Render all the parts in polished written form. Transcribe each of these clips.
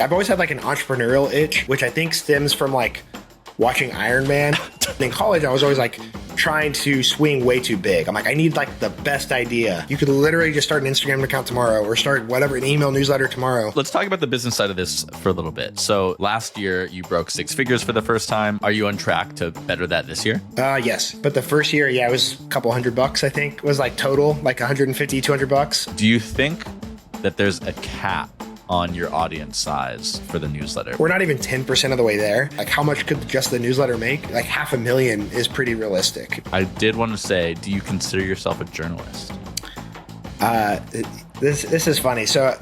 I've always had like an entrepreneurial itch, which I think stems from like watching Iron Man. In college, I was always like trying to swing way too big. I'm like, I need like the best idea. You could literally just start an Instagram account tomorrow or start whatever, an email newsletter tomorrow. Let's talk about the business side of this for a little bit. So last year you broke six figures for the first time. Are you on track to better that this year? Yes. But the first year, it was a couple $100, I think. It was like total, like 150, $200. Do you think that there's a cap on your audience size for the newsletter? We're not even 10% of the way there. Like, how much could just the newsletter make? Like, 500,000 is pretty realistic. I did want to say, do you consider yourself a journalist? This is funny. So,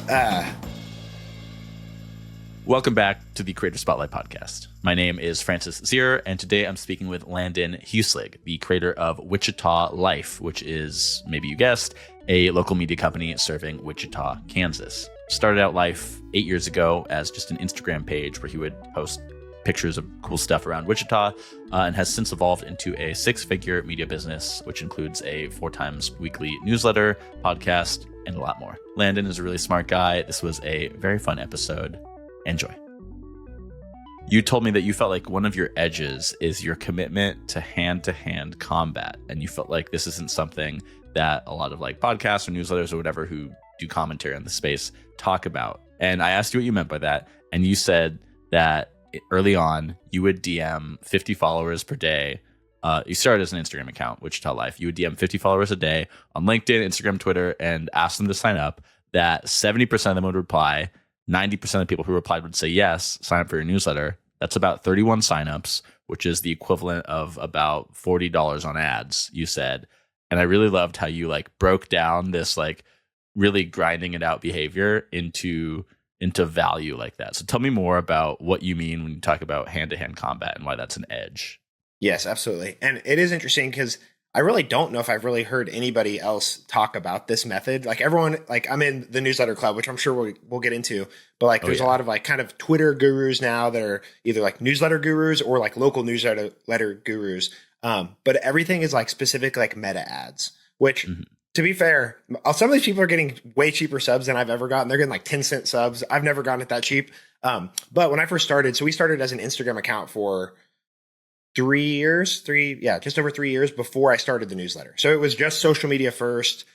welcome back to the Creator Spotlight podcast. My name is Francis Zier, and today I'm speaking with Landon Huslig, the creator of Wichita Life, which is, maybe you guessed, a local media company serving Wichita, Kansas. Started out Life 8 years ago as just an Instagram page where he would post pictures of cool stuff around Wichita, and has since evolved into a six-figure media business, which includes a 4 times weekly newsletter, podcast, and a lot more. Landon is a really smart guy. This was a very fun episode. Enjoy. You told me that you felt like one of your edges is your commitment to hand-to-hand combat, and you felt like this isn't something that a lot of like podcasts or newsletters or whatever who do commentary on the space talk about. And I asked you what you meant by that, and you said that early on you would DM 50 followers per day. You started as an Instagram account, Wichita Life. You would DM 50 followers a day on LinkedIn, Instagram, Twitter, and ask them to sign up. That 70% of them would reply. 90% of the people who replied would say yes, sign up for your newsletter. That's about 31 signups, which is the equivalent of about $40 on ads, you said. And I really loved how you like broke down this like really grinding it out behavior into value like that. So tell me more about what you mean when you talk about hand-to-hand combat and why that's an edge. Yes, absolutely. And it is interesting because I really don't know if I've really heard anybody else talk about this method. Like everyone, like I'm in the newsletter club, which I'm sure we'll get into, but like there's a lot of like kind of Twitter gurus now that are either like newsletter gurus or like local newsletter gurus. But everything is like specific, like meta ads, which to be fair, some of these people are getting way cheaper subs than I've ever gotten. They're getting like 10-cent subs. I've never gotten it that cheap. But when I first started, so we started as an Instagram account for 3 years, just over 3 years before I started the newsletter. So it was just social media first.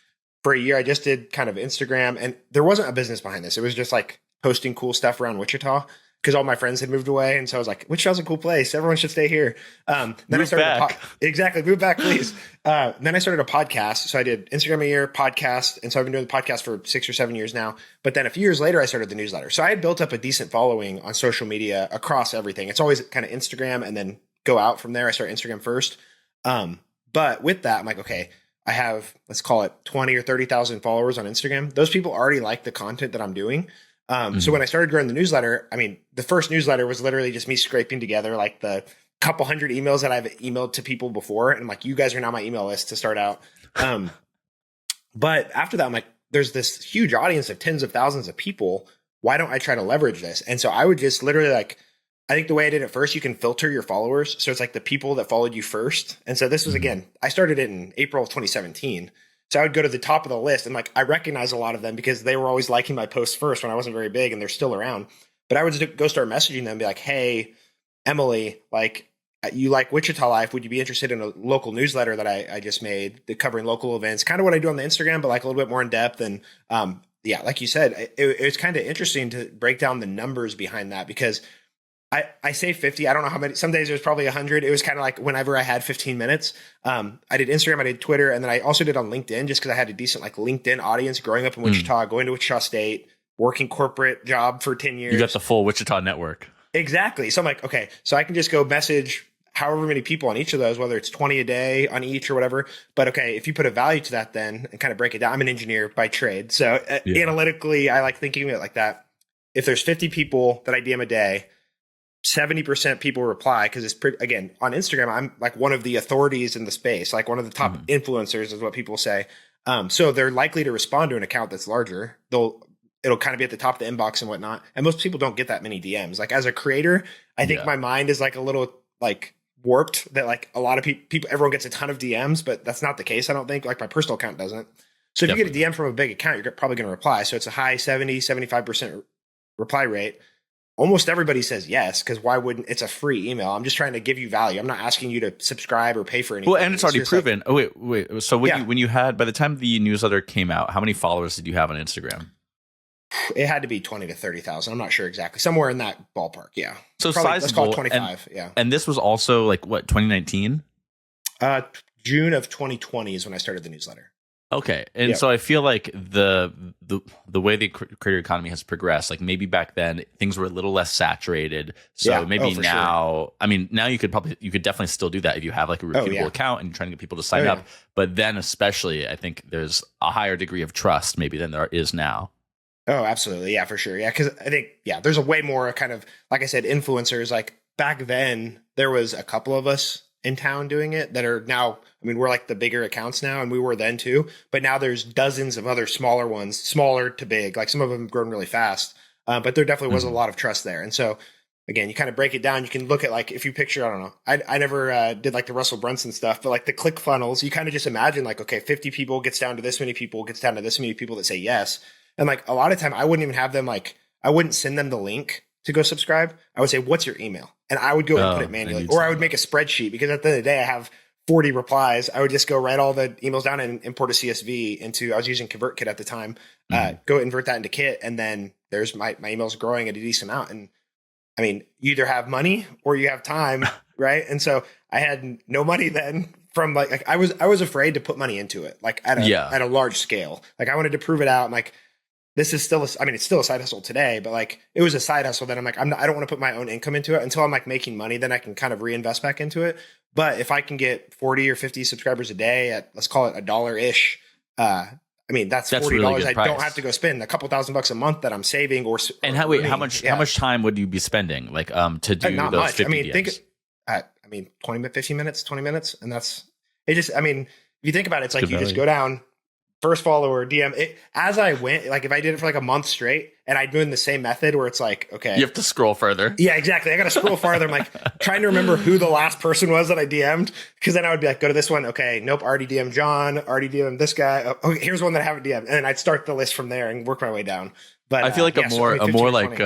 For a year, I just did kind of Instagram, and there wasn't a business behind this. It was just like posting cool stuff around Wichita because all my friends had moved away. And so I was like, Wichita's a cool place. Everyone should stay here. Then I started move back, please. Then I started a podcast. So I did Instagram a year, podcast. And so I've been doing the podcast for 6 or 7 years now. But then a few years later, I started the newsletter. So I had built up a decent following on social media across everything. It's always kind of Instagram and then go out from there. I start Instagram first. But with that, I'm like, okay, I have, let's call it 20 or 30,000 followers on Instagram. Those people already like the content that I'm doing. So when I started growing the newsletter, I mean, the first newsletter was literally just me scraping together like the couple hundred emails that I've emailed to people before. And I'm like, you guys are now my email list to start out. But after that, I'm like, there's this huge audience of tens of thousands of people. Why don't I try to leverage this? And so I would just literally like, I think the way I did it first, you can filter your followers. So it's like the people that followed you first. And so this was, again, I started it in April of 2017. So I would go to the top of the list and like, I recognize a lot of them because they were always liking my posts first when I wasn't very big and they're still around. But I would just go start messaging them and be like, hey, Emily, like you like Wichita Life. Would you be interested in a local newsletter that I just made covering local events? Kind of what I do on the Instagram, but like a little bit more in depth. And like you said, it was kind of interesting to break down the numbers behind that because I say 50. I don't know how many. Some days there's probably 100. It was kind of like whenever I had 15 minutes. I did Instagram, I did Twitter, and then I also did on LinkedIn just because I had a decent like LinkedIn audience growing up in Wichita, going to Wichita State, working corporate job for 10 years. You got the full Wichita network. Exactly. So I'm like, okay, so I can just go message however many people on each of those, whether it's 20 a day on each or whatever. But okay, if you put a value to that then and kind of break it down, I'm an engineer by trade. So analytically, I like thinking of it like that. If there's 50 people that I DM a day, 70% people reply because it's again, on Instagram, I'm like one of the authorities in the space, like one of the top influencers is what people say. So they're likely to respond to an account that's larger. It'll kind of be at the top of the inbox and whatnot. And most people don't get that many DMs. Like as a creator, I think my mind is like a little like warped that like a lot of people, everyone gets a ton of DMs, but that's not the case. I don't think like my personal account doesn't. So if you get a DM from a big account, you're probably going to reply. So it's a high 70, 75% reply rate. almost everybody says yes, because why wouldn't? It's a free email. I'm just trying to give you value. I'm not asking you to subscribe or pay for anything. Well, and it's already proven. Like, wait. So when you had, by the time the newsletter came out, how many followers did you have on Instagram? It had to be 20 to 30,000. I'm not sure exactly. Somewhere in that ballpark. Yeah. So probably, sizable. Let's call it 25. Yeah. And this was also like what, 2019? June of 2020 is when I started the newsletter. Okay. And so I feel like the way the creator economy has progressed, like maybe back then things were a little less saturated. So maybe now, sure. I mean, now you could definitely still do that if you have like a reputable account and you're trying to get people to sign up. But then especially, I think there's a higher degree of trust maybe than there is now. Oh, absolutely. Yeah, for sure. Yeah. Cause I think, there's a way more kind of, like I said, influencers. Like back then there was a couple of us in town doing it that are now, I mean, we're like the bigger accounts now, and we were then too, but now there's dozens of other smaller ones, smaller to big, like some of them have grown really fast. But there definitely was a lot of trust there. And so again, you kind of break it down. You can look at like, if you picture, I don't know, I never did like the Russell Brunson stuff, but like the click funnels, you kind of just imagine like, okay, 50 people gets down to this many people, gets down to this many people that say yes. And like a lot of time I wouldn't even have them, like, I wouldn't send them the link to go subscribe. I would say, what's your email? And I would go and put it manually, or I would make a spreadsheet, because at the end of the day, I have 40 replies. I would just go write all the emails down and import a CSV into, I was using ConvertKit at the time, go invert that into Kit. And then there's my emails growing at a decent amount. And I mean, you either have money or you have time. Right. And so I had no money then from like I was afraid to put money into it, like at a large scale. Like I wanted to prove it out. I'm like, this is still, it's still a side hustle today, but like it was a side hustle that I'm like, I don't want to put my own income into it until I'm like making money. Then I can kind of reinvest back into it. But if I can get 40 or 50 subscribers a day at, let's call it $1-ish. I mean, that's $40 really I don't have to go spend a couple $1,000 a month that I'm saving and how much time would you be spending like, to do not those much. 50 I mean, DMs? 15 minutes, 20 minutes. And that's, it just, I mean, if you think about it, it's like you just go down, first follower, DM it as I went. Like if I did it for like a month straight and I'd doing the same method where it's like, okay, you have to scroll further. Yeah, exactly. I got to scroll farther. I'm like trying to remember who the last person was that I DM'd. Cause then I would be like, go to this one. Okay. Nope. Already DM'd John, already DM'd this guy. Oh, here's one that I haven't DM'd. And then I'd start the list from there and work my way down. But I feel like a more like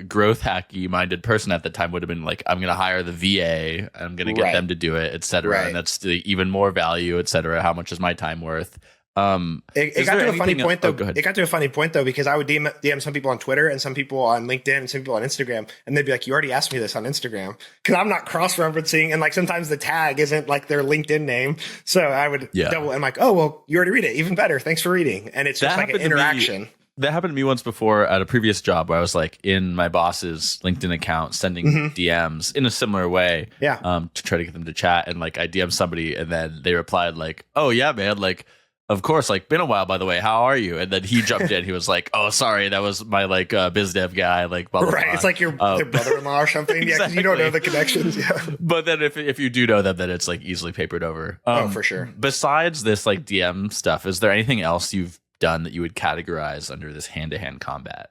growth hacky minded person at the time would have been like, I'm going to hire the VA. I'm going to get them to do it, et cetera. And that's even more value, et cetera. How much is my time worth? It got to a funny point though. It got to a funny point though, because I would DM some people on Twitter and some people on LinkedIn and some people on Instagram, and they'd be like, you already asked me this on Instagram, because I'm not cross-referencing, and like sometimes the tag isn't like their LinkedIn name. So I would double, and like, oh, well, you already read it. Even better. Thanks for reading. And it's just like an interaction. That happened to me once before at a previous job where I was like in my boss's LinkedIn account sending DMs in a similar way to try to get them to chat. And like I DM'd somebody and then they replied like, oh yeah, man, like, of course, like been a while, by the way. How are you? And then he jumped in. He was like, "Oh, sorry, that was my like biz dev guy." Like, blah, blah, right? Blah. It's like your brother-in-law or something. Yeah, because you don't know the connections. Yeah. But then if you do know them, then it's like easily papered over. For sure. Besides this like DM stuff, is there anything else you've done that you would categorize under this hand-to-hand combat?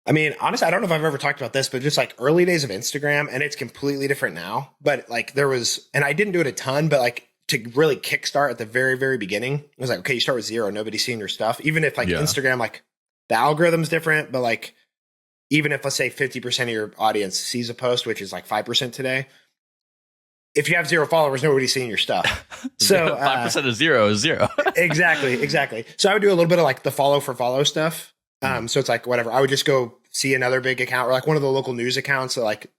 I mean, honestly, I don't know if I've ever talked about this, but just like early days of Instagram, and it's completely different now. But like there was, and I didn't do it a ton, but like, to really kickstart at the very, very beginning, it was like, okay, you start with 0, nobody's seeing your stuff. Even if like Instagram, like the algorithm's different, but like, even if let's say 50% of your audience sees a post, which is like 5% today, if you have 0 followers, nobody's seeing your stuff. So 5% of 0 is 0. Exactly. So I would do a little bit of like the follow for follow stuff. So it's like, whatever, I would just go see another big account or like one of the local news accounts that like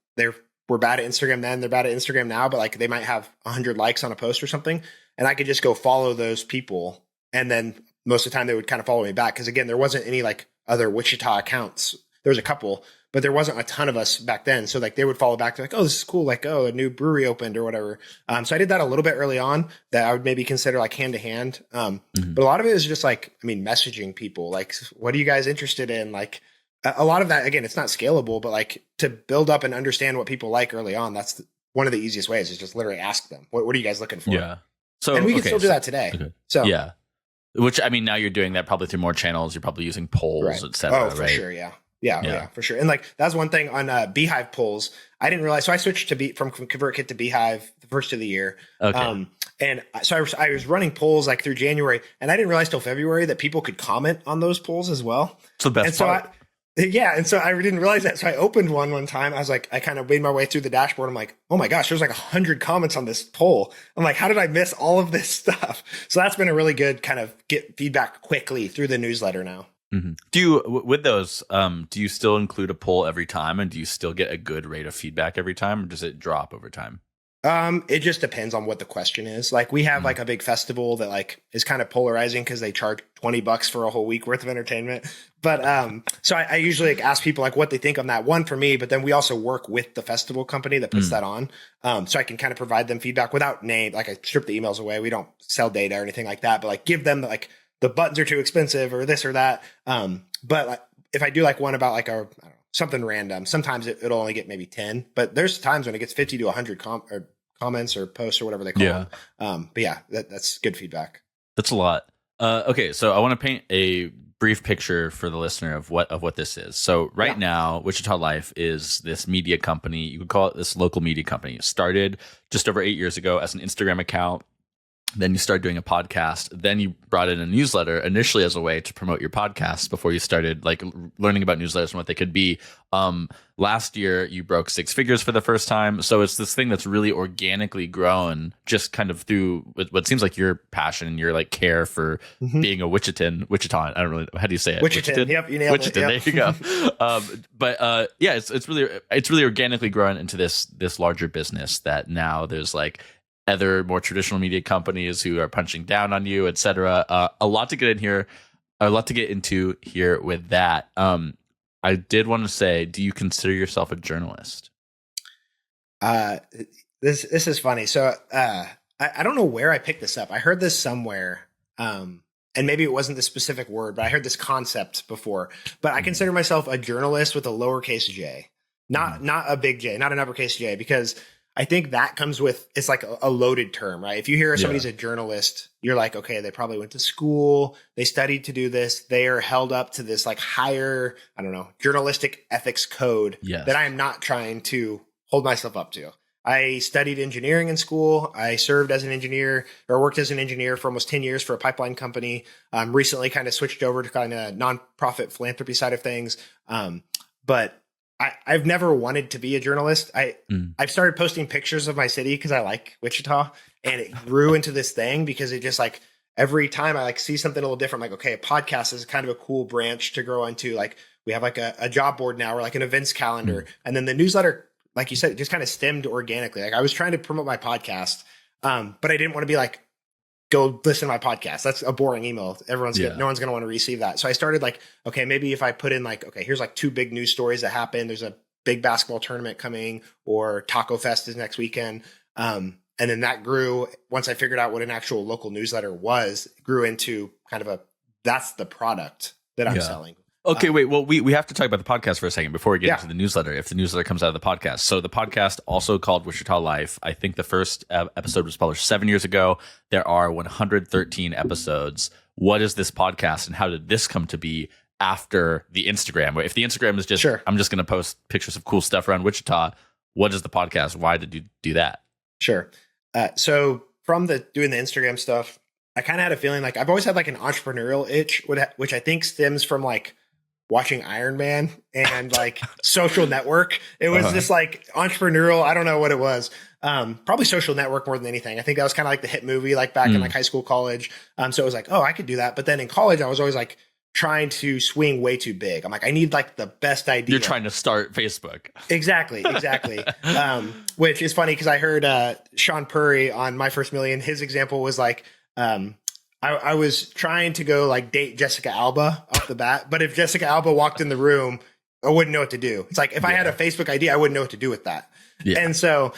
we're bad at Instagram then, they're bad at Instagram now, but like they might have 100 likes on a post or something. And I could just go follow those people. And then most of the time they would kind of follow me back. Cause again, there wasn't any like other Wichita accounts. There was a couple, but there wasn't a ton of us back then. So like they would follow back to like, oh, this is cool. Like, oh, a new brewery opened or whatever. So I did that a little bit early on that I would maybe consider like hand to hand. But a lot of it is just like, I mean, messaging people, like, what are you guys interested in? Like, a lot of that, again, it's not scalable, but like to build up and understand what people like early on, that's one of the easiest ways is just literally ask them, what are you guys looking for? Yeah. So, and we can still do that today. Okay. So, yeah. Which, I mean, now you're doing that probably through more channels. You're probably using polls, et cetera. Oh, for sure. Yeah, for sure. And like, that's one thing on Beehive polls. I didn't realize. So I switched from ConvertKit to Beehive the first of the year. Okay. And so I was running polls like through January, and I didn't realize till February that people could comment on those polls as well. It's the best part. Yeah, and so I didn't realize that. So I opened one time. I was like, I kind of made my way through the dashboard. I'm like, oh my gosh, there's like 100 comments on this poll. I'm like, how did I miss all of this stuff? So that's been a really good kind of get feedback quickly through the newsletter now. Mm-hmm. Do you, with those, do you still include a poll every time, and do you still get a good rate of feedback every time, or does it drop over time? It just depends on what the question is. Like we have like a big festival that like is kind of polarizing because they charge $20 for a whole week worth of entertainment. But so I usually like ask people like what they think on that one for me, but then we also work with the festival company that puts that on. So I can kind of provide them feedback without name. Like I strip the emails away. We don't sell data or anything like that, but like give them like the buttons are too expensive or this or that. But like, if I do like one about like I don't know, something random, sometimes it'll only get maybe 10, but there's times when it gets 50 to 100 comments or posts or whatever they call them. But yeah, that's good feedback. That's a lot. Okay, so I want to paint a brief picture for the listener of what this is. So right now, Wichita Life is this media company. You could call it this local media company. It started just over 8 years ago as an Instagram account. Then you started doing a podcast. Then you brought in a newsletter initially as a way to promote your podcast before you started like learning about newsletters and what they could be. Last year, you broke 6 figures for the first time. So it's this thing that's really organically grown just kind of through what seems like your passion and your like care for being a Wichitan. I don't really know. How do you say it? Wichitan. Yep, you nailed Wichitan, it. Yep. There you go. Yeah, it's really organically grown into this larger business that now there's like other more traditional media companies who are punching down on you, etc. A lot to get into here with that. I did want to say, do you consider yourself a journalist? This is funny. So I don't know where I picked this up. I heard this somewhere, and maybe it wasn't the specific word, but I heard this concept before. But I consider myself a journalist with a lowercase j, not a big J, not an uppercase J, because I think that comes with, it's like a loaded term, right? If you hear somebody's a journalist, you're like, okay, they probably went to school, they studied to do this, they are held up to this like higher, I don't know, journalistic ethics code that I am not trying to hold myself up to. I studied engineering in school. I served as an engineer or worked as an engineer for almost 10 years for a pipeline company. Recently kind of switched over to kind of nonprofit philanthropy side of things. But I've never wanted to be a journalist. I've started posting pictures of my city because I like Wichita, and it grew into this thing because it just like every time I like see something a little different, like, okay, a podcast is kind of a cool branch to grow into. Like we have like a job board now or like an events calendar. And then the newsletter, like you said, it just kind of stemmed organically. Like I was trying to promote my podcast, but I didn't want to be like, go listen to my podcast. That's a boring email. No one's going to want to receive that. So I started like, okay, maybe if I put in like, okay, here's like 2 big news stories that happened. There's a big basketball tournament coming, or Taco Fest is next weekend. And then that grew once I figured out what an actual local newsletter was, it grew into kind of that's the product that I'm selling. Okay, wait. Well, we have to talk about the podcast for a second before we get into the newsletter. If the newsletter comes out of the podcast, so the podcast also called Wichita Life. I think the first episode was published 7 years ago. There are 113 episodes. What is this podcast, and how did this come to be after the Instagram? If the Instagram is just I'm just going to post pictures of cool stuff around Wichita, what is the podcast? Why did you do that? Sure. So from doing the Instagram stuff, I kind of had a feeling like I've always had like an entrepreneurial itch, which I think stems from like watching Iron Man and like Social Network. It was just like entrepreneurial. I don't know what it was. Probably Social Network more than anything. I think that was kind of like the hit movie, like back in like high school, college. So it was like, oh, I could do that. But then in college, I was always like trying to swing way too big. I'm like, I need like the best idea. You're trying to start Facebook. Exactly. Which is funny because I heard Sean Purry on My First Million. His example was like, I was trying to go like date Jessica Alba off the bat, but if Jessica Alba walked in the room, I wouldn't know what to do. It's like if I had a Facebook ID, I wouldn't know what to do with that. And so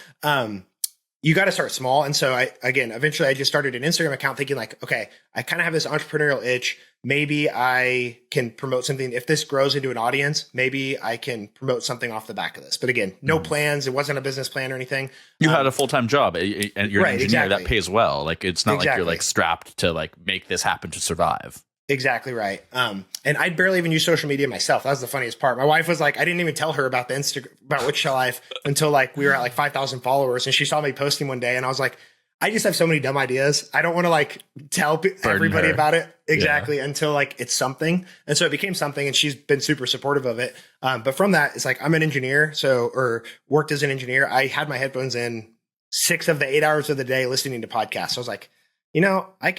you got to start small. And so eventually I just started an Instagram account thinking like, okay, I kind of have this entrepreneurial itch. Maybe I can promote something. If this grows into an audience, maybe I can promote something off the back of this. But again, no plans. It wasn't a business plan or anything. You had a full-time job and you're an engineer that pays well. Like it's not like you're like strapped to like make this happen to survive. Exactly right. And I'd barely even use social media myself. That was the funniest part. My wife was like, I didn't even tell her about about Wichita Life until like we were at like 5,000 followers, and she saw me posting one day, and I was like, I just have so many dumb ideas. I don't want to like tell everybody about it exactly until like it's something. And so it became something, and she's been super supportive of it. But from that, it's like, I'm an engineer. Or worked as an engineer. I had my headphones in 6 of the 8 hours of the day listening to podcasts. So I was like, I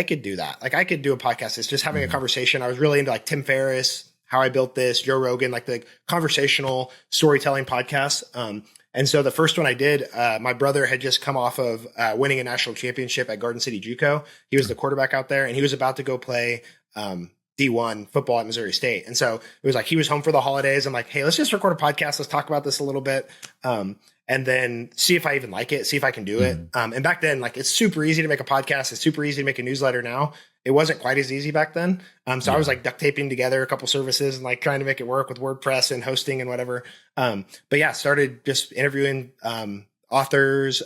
could do that. Like I could do a podcast. It's just having a conversation. I was really into like Tim Ferriss, How I Built This, Joe Rogan, like the conversational storytelling podcasts. And so the first one I did, my brother had just come off of winning a national championship at Garden City JUCO. He was the quarterback out there, and he was about to go play D1 football at Missouri State. And so it was like he was home for the holidays. I'm like, hey, let's just record a podcast. Let's talk about this a little bit, and then see if I even like it, see if I can do it. And back then, like, it's super easy to make a podcast. It's super easy to make a newsletter now. It wasn't quite as easy back then. So I was like duct taping together a couple services and like trying to make it work with WordPress and hosting and whatever. But yeah, started just interviewing authors,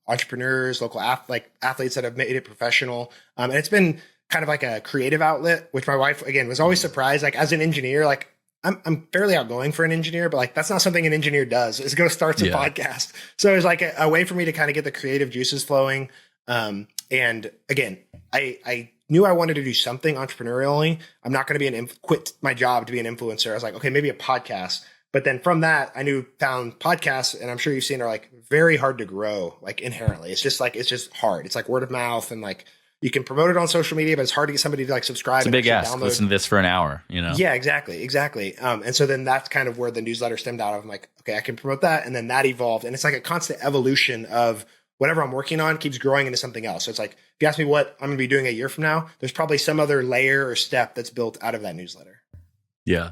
entrepreneurs, local athletes that have made it professional. And it's been kind of like a creative outlet, which my wife, again, was always surprised. Like as an engineer, like I'm fairly outgoing for an engineer, but like that's not something an engineer does, is go start a podcast. So it was like a way for me to kind of get the creative juices flowing. And again, I knew I wanted to do something entrepreneurially. I'm not going to be quit my job to be an influencer. I was like, okay, maybe a podcast. But then from that, I found podcasts, and I'm sure you've seen, are like very hard to grow, like inherently. It's just hard. It's like word of mouth, and like you can promote it on social media, but it's hard to get somebody to like subscribe. It's a big ask. Listen to this for an hour, Yeah, exactly. And so then that's kind of where the newsletter stemmed out of. I'm like, okay, I can promote that. And then that evolved. And it's like a constant evolution of whatever I'm working on keeps growing into something else. So it's like, if you ask me what I'm going to be doing a year from now, there's probably some other layer or step that's built out of that newsletter. Yeah.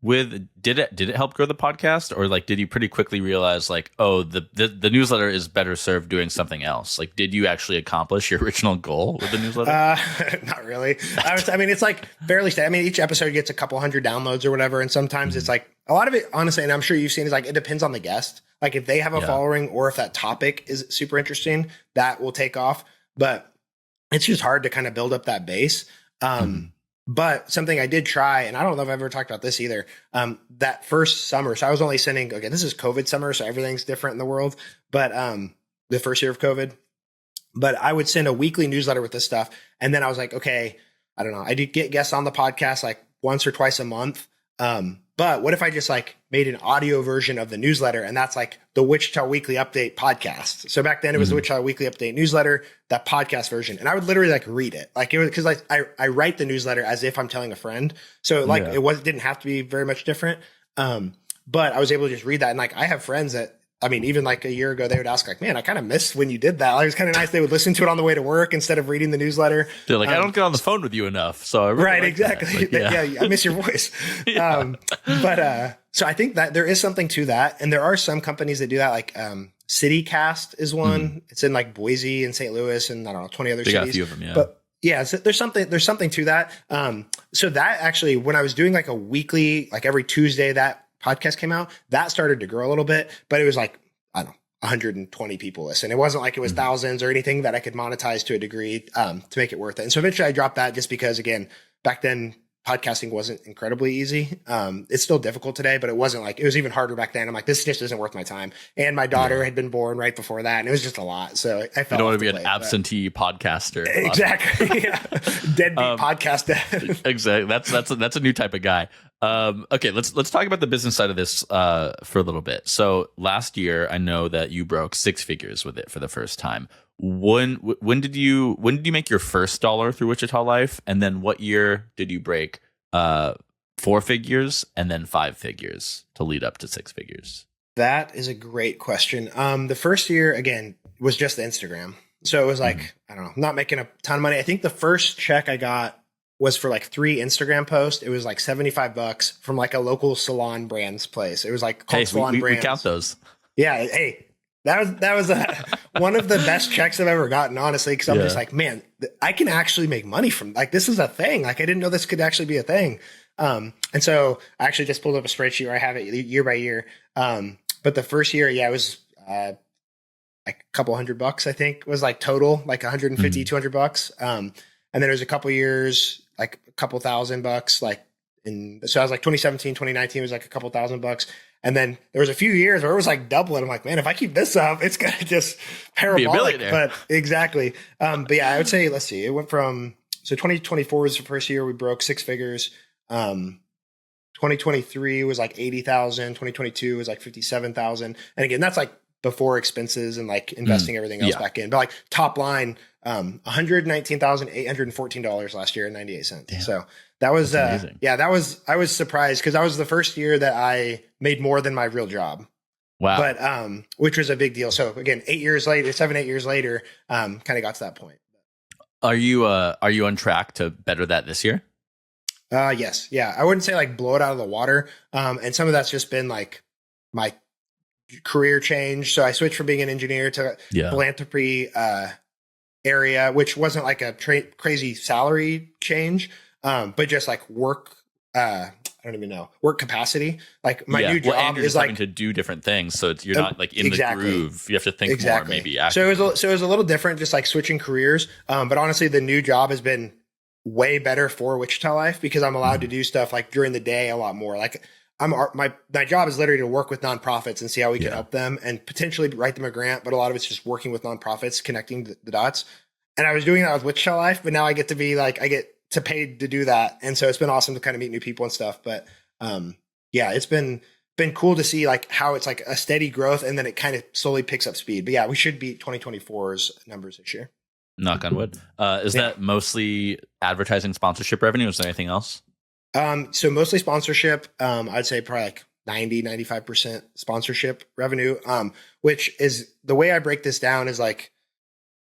Did it help grow the podcast, or like did you pretty quickly realize like, oh, the newsletter is better served doing something else? Like, did you actually accomplish your original goal with the newsletter? Not really. I mean, it's like fairly steady. I mean, each episode gets a couple hundred downloads or whatever, and sometimes it's like a lot of it, honestly, and I'm sure you've seen, is like it depends on the guest. Like if they have a following, or if that topic is super interesting, that will take off. But it's just hard to kind of build up that base. But something I did try, and I don't know if I've ever talked about this either, that first summer. So I was only sending, okay, this is COVID summer, so everything's different in the world. But the first year of COVID, but I would send a weekly newsletter with this stuff. And then I was like, okay, I don't know. I did get guests on the podcast like once or twice a month. But what if I just like made an audio version of the newsletter, and that's like the Wichita Weekly Update podcast. So back then it was the Wichita Weekly Update newsletter, that podcast version. And I would literally like read it. Like it was, cause like I write the newsletter as if I'm telling a friend. So like it didn't have to be very much different. But I was able to just read that. And like, I have friends that, I mean, even like a year ago, they would ask like, man, I kind of missed when you did that. Like, it was kind of nice. They would listen to it on the way to work instead of reading the newsletter. They're like, I don't get on the phone with you enough. So I really right. like Exactly. Like, yeah. I miss your voice. So I think that there is something to that. And there are some companies that do that. Like, CityCast is one. It's in like Boise and St. Louis and I don't know, 20 other cities. Got a few of them. Yeah. But yeah, so there's something to that. So that actually, when I was doing like a weekly, like every Tuesday, that podcast came out, that started to grow a little bit, but it was like, I don't know, 120 people listen. It wasn't like it was thousands or anything that I could monetize to a degree to make it worth it. And so eventually I dropped that just because, again, back then podcasting wasn't incredibly easy. It's still difficult today, but it wasn't like, it was even harder back then. I'm like, this just isn't worth my time. And my daughter had been born right before that. And it was just a lot. So I felt, you don't want to be an absentee podcaster. Exactly. Yeah. Deadbeat podcast dad. Exactly. That's a new type of guy. Okay, let's talk about the business side of this for a little bit. So last year, I know that you broke 6 figures with it for the first time. When did you make your first dollar through Wichita Life, and then what year did you break 4 figures and then 5 figures to lead up to 6 figures? That is a great question. The first year, again, was just the Instagram. So it was like, I don't know, not making a ton of money. I think the first check I got was for like 3 Instagram posts. It was like $75 from like a local salon brands place. It was like called Salon Brands. We count those. Yeah. Hey, that was one of the best checks I've ever gotten, honestly. Cause I'm just like, man, I can actually make money from like, this is a thing. Like I didn't know this could actually be a thing. And so I actually just pulled up a spreadsheet where I have it year by year. But the first year, it was, like a couple $100, I think was like total, like 150, $200. And then there was a couple years, like a couple $1,000, like so I was like 2017, 2019 was like a couple $1,000. And then there was a few years where it was like doubling. I'm like, man, if I keep this up, it's going to just parabolic. But exactly. But yeah, I would say, let's see, it went from, so 2024 was the first year we broke six figures. 2023 was like 80,000. 2022 was like 57,000. And again, that's like before expenses and like investing everything else back in. But like top line, $119,814 last year and 98 cents. Damn. So that was, I was surprised because that was the first year that I made more than my real job. Wow. But, which was a big deal. So again, 8 years later, 7-8 years later, kind of got to that point. Are you on track to better that this year? Yes. Yeah. I wouldn't say like blow it out of the water. And some of that's just been like my career change. So I switched from being an engineer to philanthropy, area, which wasn't like a crazy salary change. But just like work, I don't even know, work capacity. Like my new job is like having to do different things. So you're not like in the groove. You have to think more, maybe. So it was a little different, just like switching careers. But honestly, the new job has been way better for Wichita Life because I'm allowed to do stuff like during the day a lot more. Like my job is literally to work with nonprofits and see how we can help them and potentially write them a grant. But a lot of it's just working with nonprofits, connecting the dots. And I was doing that with Wichita Life, but now I get to be like, I get to pay to do that. And so it's been awesome to kind of meet new people and stuff. But it's been cool to see like how it's like a steady growth and then it kind of slowly picks up speed. But yeah, we should beat 2024's numbers this year. Knock on wood. Is that mostly advertising sponsorship revenue? Is there anything else? So mostly sponsorship. I'd say probably like 95% sponsorship revenue, which is the way I break this down is like,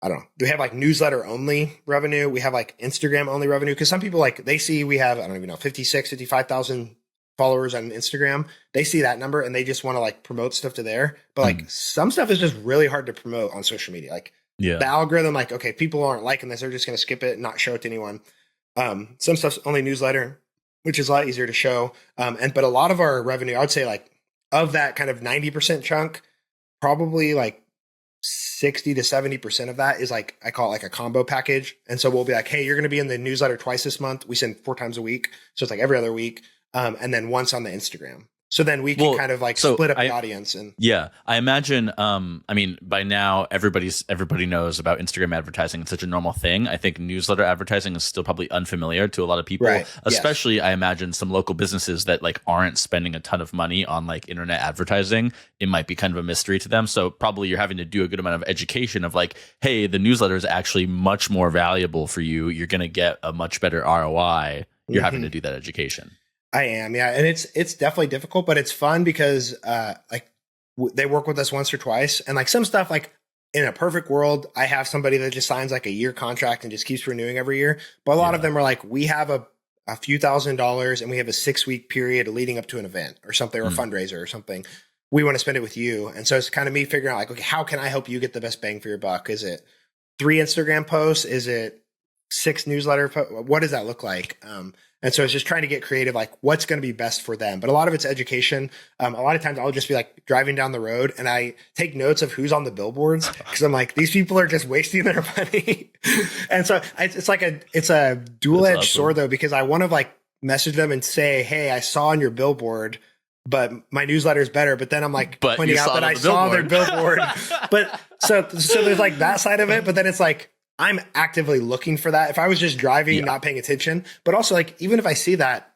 I don't know. Do we have like newsletter only revenue? We have like Instagram only revenue. Cause some people like they see we have, I don't even know, 55,000 followers on Instagram. They see that number and they just want to like promote stuff to there. But like some stuff is just really hard to promote on social media. Like the algorithm, like, okay, people aren't liking this. They're just going to skip it and not show it to anyone. Some stuff's only newsletter, which is a lot easier to show. But a lot of our revenue, I would say like of that kind of 90% chunk, probably like 60 to 70% of that is like, I call it like a combo package. And so we'll be like, hey, you're going to be in the newsletter twice this month. We send 4 times a week. So it's like every other week. And then once on the Instagram. So then we can kind of like split up the audience. And I imagine, I mean, by now everybody knows about Instagram advertising. It's such a normal thing. I think newsletter advertising is still probably unfamiliar to a lot of people, right. Especially I imagine some local businesses that like aren't spending a ton of money on like internet advertising. It might be kind of a mystery to them. So probably you're having to do a good amount of education of like, hey, the newsletter is actually much more valuable for you. You're going to get a much better ROI. You're having to do that education. I am. Yeah. And it's definitely difficult, but it's fun because, they work with us once or twice and like some stuff, like in a perfect world, I have somebody that just signs like a year contract and just keeps renewing every year. But a lot of them are like, we have a few $1,000s and we have a 6-week period leading up to an event or something, or a fundraiser or something. We want to spend it with you. And so it's kind of me figuring out like, okay, how can I help you get the best bang for your buck? Is it 3 Instagram posts? Is it 6 newsletter? What does that look like? And so it's just trying to get creative, like what's going to be best for them. But a lot of it's education. A lot of times I'll just be like driving down the road and I take notes of who's on the billboards because I'm like, these people are just wasting their money. And so it's a dual-edged sword though, because I want to like message them and say, hey, I saw on your billboard, but my newsletter is better. But then I'm like pointing out that I saw their billboard. But so there's like that side of it. But then it's like, I'm actively looking for that. If I was just driving, not paying attention, but also like, even if I see that,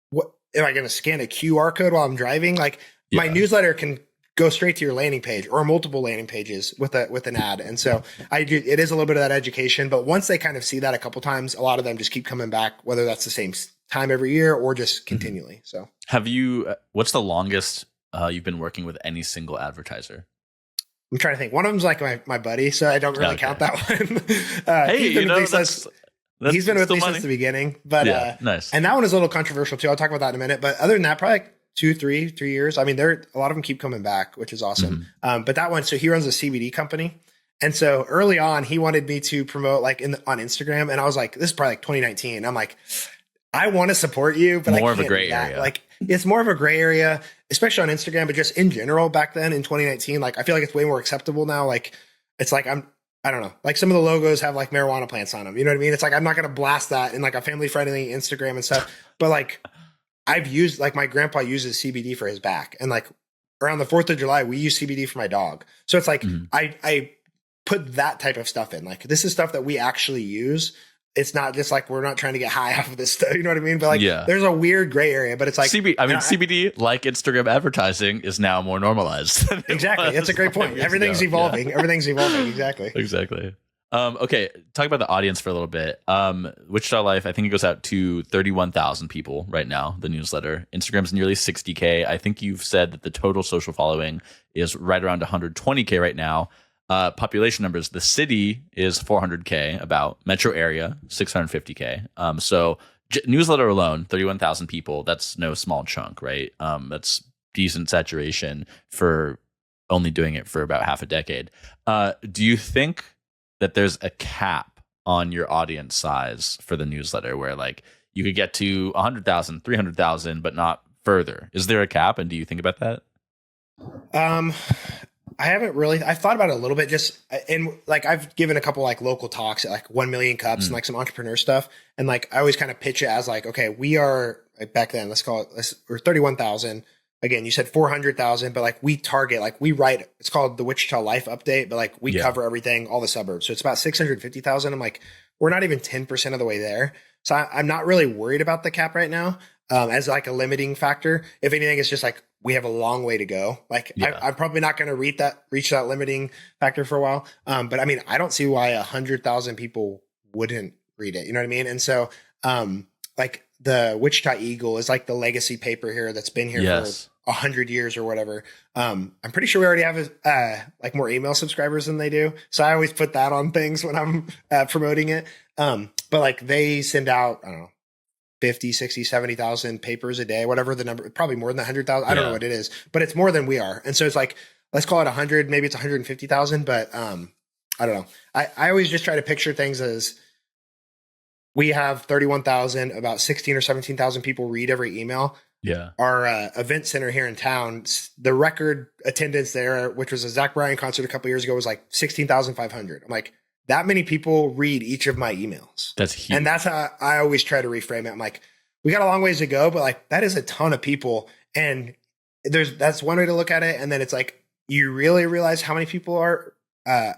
what am I going to scan a QR code while I'm driving? Like my newsletter can go straight to your landing page or multiple landing pages with an ad. And so it is a little bit of that education, but once they kind of see that a couple times, a lot of them just keep coming back, whether that's the same time every year or just continually. So what's the longest you've been working with any single advertiser? I'm trying to think. One of them's like my buddy, so I don't really count that one. Hey, he's been with me since the beginning. But nice. And that one is a little controversial too. I'll talk about that in a minute. But other than that, probably like 3 years. I mean, a lot of them keep coming back, which is awesome. But that one, so he runs a CBD company. And so early on, he wanted me to promote like on Instagram. And I was like, this is probably like 2019. I'm like, I want to support you, but more I of a gray area. Like it's more of a gray area, especially on Instagram, but just in general back then in 2019, like I feel like it's way more acceptable now. Like it's like, I don't know, like some of the logos have like marijuana plants on them. You know what I mean? It's like, I'm not going to blast that in like a family friendly Instagram and stuff, but like I've used, like, my grandpa uses CBD for his back, and like around the 4th of July, we use CBD for my dog. So it's like, I put that type of stuff in. Like, this is stuff that we actually use. It's not just like, we're not trying to get high off of this stuff. You know what I mean? But like, there's a weird gray area, but it's like, CBD, like Instagram advertising, is now more normalized. Exactly. That's a great point. Everything's evolving. Yeah. Everything's evolving. Exactly. Exactly. Okay. Talk about the audience for a little bit. Wichita Life, I think it goes out to 31,000 people right now, the newsletter. Instagram's nearly 60K. I think you've said that the total social following is right around 120K right now. Population numbers, the city is 400K, about metro area 650K. So newsletter alone, 31,000 people. That's no small chunk, right? That's decent saturation for only doing it for about half a decade. Do you think that there's a cap on your audience size for the newsletter where like you could get to 100,000, 300,000, but not further? Is there a cap? And do you think about that? I haven't really. I've thought about it a little bit, just, and like I've given a couple like local talks at like 1 million cups and like some entrepreneur stuff, and like I always kind of pitch it as like, okay, we are, like, back then, let's call it, we're 31,000. Again, you said 400,000, but like we target, like we write, it's called the Wichita Life Update, but like we cover everything, all the suburbs. So it's about 650,000. I'm like, we're not even 10% of the way there. So I'm not really worried about the cap right now as like a limiting factor. If anything, it's just like, we have a long way to go. Like I'm probably not going to reach that limiting factor for a while. But I mean, I don't see why 100,000 people wouldn't read it. You know what I mean? And so like the Wichita Eagle is like the legacy paper here that's been here for 100 years or whatever. I'm pretty sure we already have like more email subscribers than they do. So I always put that on things when I'm promoting it. But like they send out, I don't know, 50, 60, 70,000 papers a day, whatever the number, probably more than 100,000. I don't know what it is, but it's more than we are. And so it's like, let's call it 100, maybe it's 150,000, but I don't know. I always just try to picture things as we have 31,000, about 16 or 17,000 people read every email. Yeah. Our event center here in town, the record attendance there, which was a Zach Bryan concert a couple years ago, was like 16,500. I'm like, that many people read each of my emails. That's huge. And that's how I always try to reframe it. I'm like, we got a long ways to go, but like that is a ton of people. And that's one way to look at it. And then it's like, you really realize how many people are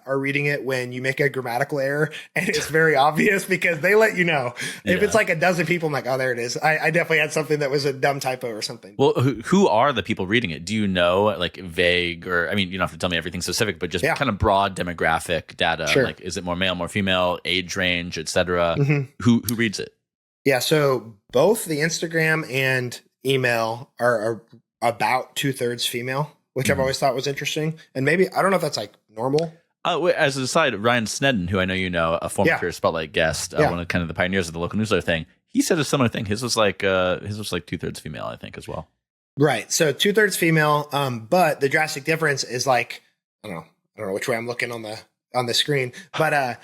reading it when you make a grammatical error, and it's very obvious because they let you know. If it's like a dozen people, I'm like, oh, there it is. I definitely had something that was a dumb typo or something. Well, who are the people reading it? Do you know, like vague, or, I mean, you don't have to tell me everything specific, but just kind of broad demographic data. Sure. Like, is it more male, more female, age range, etc.? Who reads it? Yeah. So both the Instagram and email are about 2/3 female, which I've always thought was interesting. And maybe, I don't know if that's like normal. As an aside, Ryan Snedden, who I know you know, a former Career Spotlight guest, one of kind of the pioneers of the local newsletter thing, he said a similar thing. His was like 2/3 female, I think, as well. Right. So 2/3 female. But the drastic difference is like, I don't know which way I'm looking on the screen, but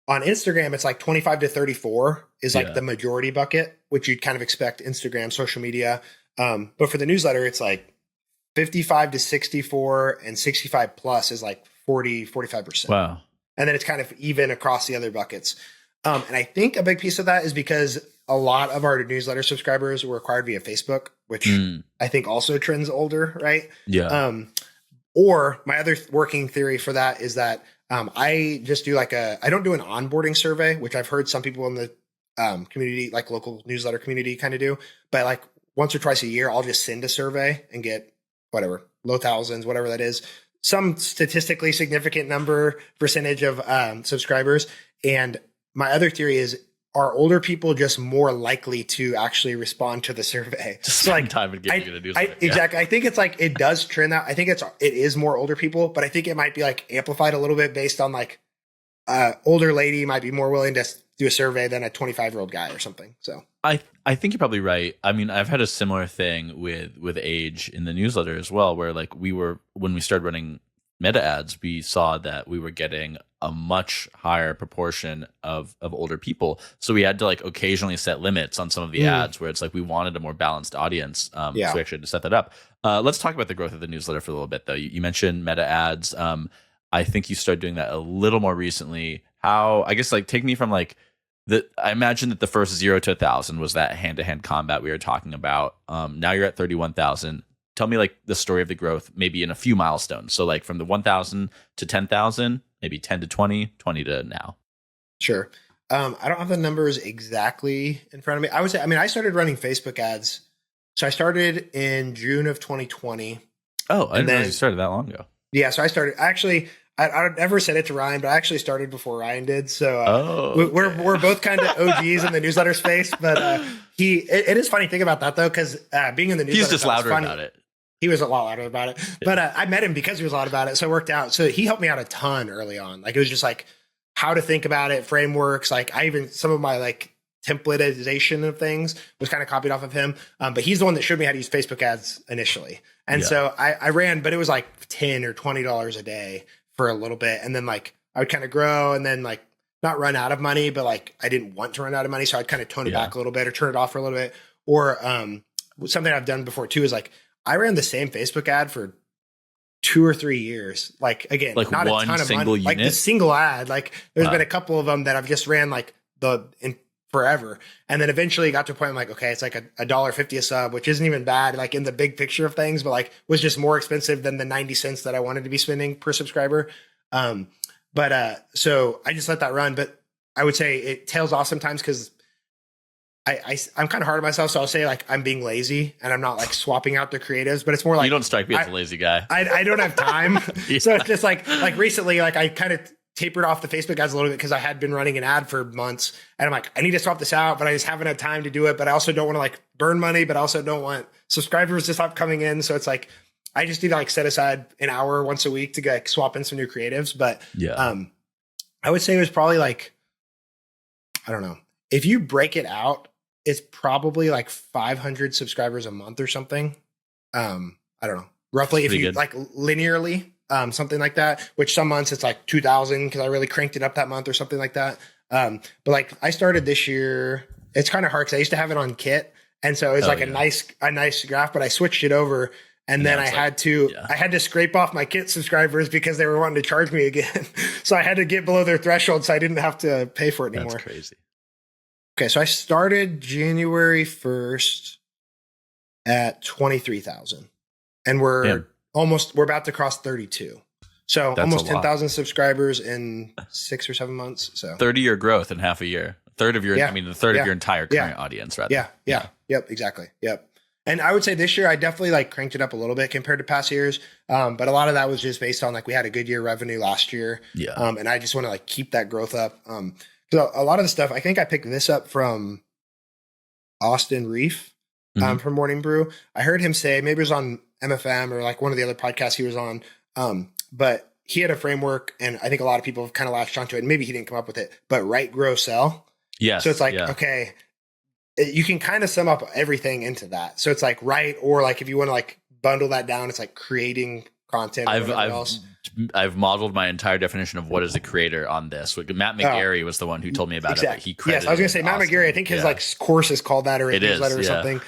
on Instagram, it's like 25 to 34 is like the majority bucket, which you'd kind of expect Instagram, social media. But for the newsletter, it's like 55 to 64, and 65 plus is like 45%. Wow. And then it's kind of even across the other buckets. And I think a big piece of that is because a lot of our newsletter subscribers were acquired via Facebook, which I think also trends older, right? Yeah. Or my other working theory for that is that I just do like I don't do an onboarding survey, which I've heard some people in the community, like local newsletter community, kind of do. But like once or twice a year, I'll just send a survey and get whatever, low thousands, whatever that is, some statistically significant percentage of subscribers. And my other theory is, are older people just more likely to actually respond to the survey? Just like time and get you to do something. Exactly. I think it's like, it does trend that. I think it is more older people, but I think it might be like amplified a little bit based on like older lady might be more willing to do a survey than a 25-year-old guy or something. So I think you're probably right. I mean, I've had a similar thing with age in the newsletter as well, where like when we started running meta ads, we saw that we were getting a much higher proportion of older people. So we had to like occasionally set limits on some of the ads where it's like we wanted a more balanced audience. So we actually had to set that up. Let's talk about the growth of the newsletter for a little bit, though. You mentioned meta ads. I think you started doing that a little more recently. How, I guess, like take me from like I imagine that the first 0 to 1,000 was that hand-to-hand combat we were talking about. Now you're at 31,000. Tell me like the story of the growth, maybe in a few milestones. So like from the 1,000 to 10,000, maybe 10 to 20, 20 to now. Sure. I don't have the numbers exactly in front of me. I would say, I started running Facebook ads. So I started in June of 2020. Oh, I didn't realize you started that long ago. Yeah. So I started actually, I never said it to Ryan, but I actually started before Ryan did. So we're both kind of OGs in the newsletter space, but it is funny thing about that though. Cause being in the newsletter, he's just louder about it. He was a lot louder about it, but I met him because he was loud about it. So it worked out. So he helped me out a ton early on. Like it was just like how to think about it, frameworks. Like some of my like templatization of things was kind of copied off of him. But he's the one that showed me how to use Facebook ads initially. And so I ran, but it was like $10 or $20 a day for a little bit. And then like I would kind of grow and then like not run out of money, but like I didn't want to run out of money. So I'd kind of tone it back a little bit or turn it off for a little bit. Or something I've done before too is like, I ran the same Facebook ad for 2 or 3 years. Like again, like not one a ton of single money, unit? like the single ad. Like there's been a couple of them that I've just ran like in forever. And then eventually got to a point I'm like, okay, it's like $1.50 a sub, which isn't even bad, like in the big picture of things, but like was just more expensive than the 90 cents that I wanted to be spending per subscriber. So I just let that run. But I would say it tails off sometimes because I'm kind of hard on myself. So I'll say like I'm being lazy and I'm not like swapping out the creatives, but it's more like you don't strike me as a lazy guy. I don't have time. So it's just like recently, like I kind of tapered off the Facebook ads a little bit because I had been running an ad for months and I'm like, I need to swap this out, but I just haven't had time to do it. But I also don't want to like burn money, but I also don't want subscribers to stop coming in. So it's like, I just need to like set aside an hour once a week to like swap in some new creatives. But I would say it was probably like, I don't know, if you break it out, it's probably like 500 subscribers a month or something. I don't know, roughly if you like linearly, something like that, which some months it's like 2,000 because I really cranked it up that month or something like that. But like I started this year, it's kind of hard because I used to have it on Kit. And so it's a nice graph, but I switched it over. And then I had to scrape off my Kit subscribers because they were wanting to charge me again. So I had to get below their threshold so I didn't have to pay for it anymore. That's crazy. Okay, so I started January 1st at 23,000. And we're about to cross 32. So that's almost 10,000 subscribers in 6 or 7 months. So 30-year growth in half a year. A third of your the third of your entire current audience, rather. Yeah. Yep, exactly. Yep. And I would say this year I definitely like cranked it up a little bit compared to past years. But a lot of that was just based on like we had a good year revenue last year. Yeah. And I just want to like keep that growth up. So a lot of the stuff, I think I picked this up from Austin Reef from Morning Brew. I heard him say, maybe it was on MFM or like one of the other podcasts he was on. But he had a framework and I think a lot of people have kind of latched onto it and maybe he didn't come up with it, but write, grow, sell. Yes. So it's like, okay, you can kind of sum up everything into that. So it's like write, or like if you want to like bundle that down, it's like creating content. I've modeled my entire definition of what is a creator on this. Matt McGarry was the one who told me about it. But he credited. Yes, I was going to say Matt McGarry. I think his like course is called that, or a newsletter or something.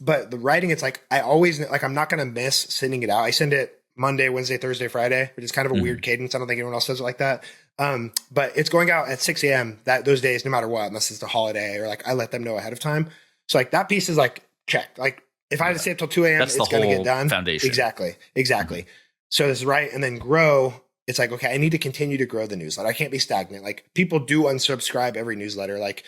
But the writing, it's like I always like I'm not going to miss sending it out. I send it Monday, Wednesday, Thursday, Friday, which is kind of a weird cadence. I don't think anyone else does it like that. But it's going out at 6 a.m. those days, no matter what, unless it's a holiday or like I let them know ahead of time. So like that piece is like checked. Like if I had to stay up till 2 a.m., it's going to get done. Foundation. Exactly. So this is right. And then grow. It's like, okay, I need to continue to grow the newsletter. I can't be stagnant. Like people do unsubscribe every newsletter. Like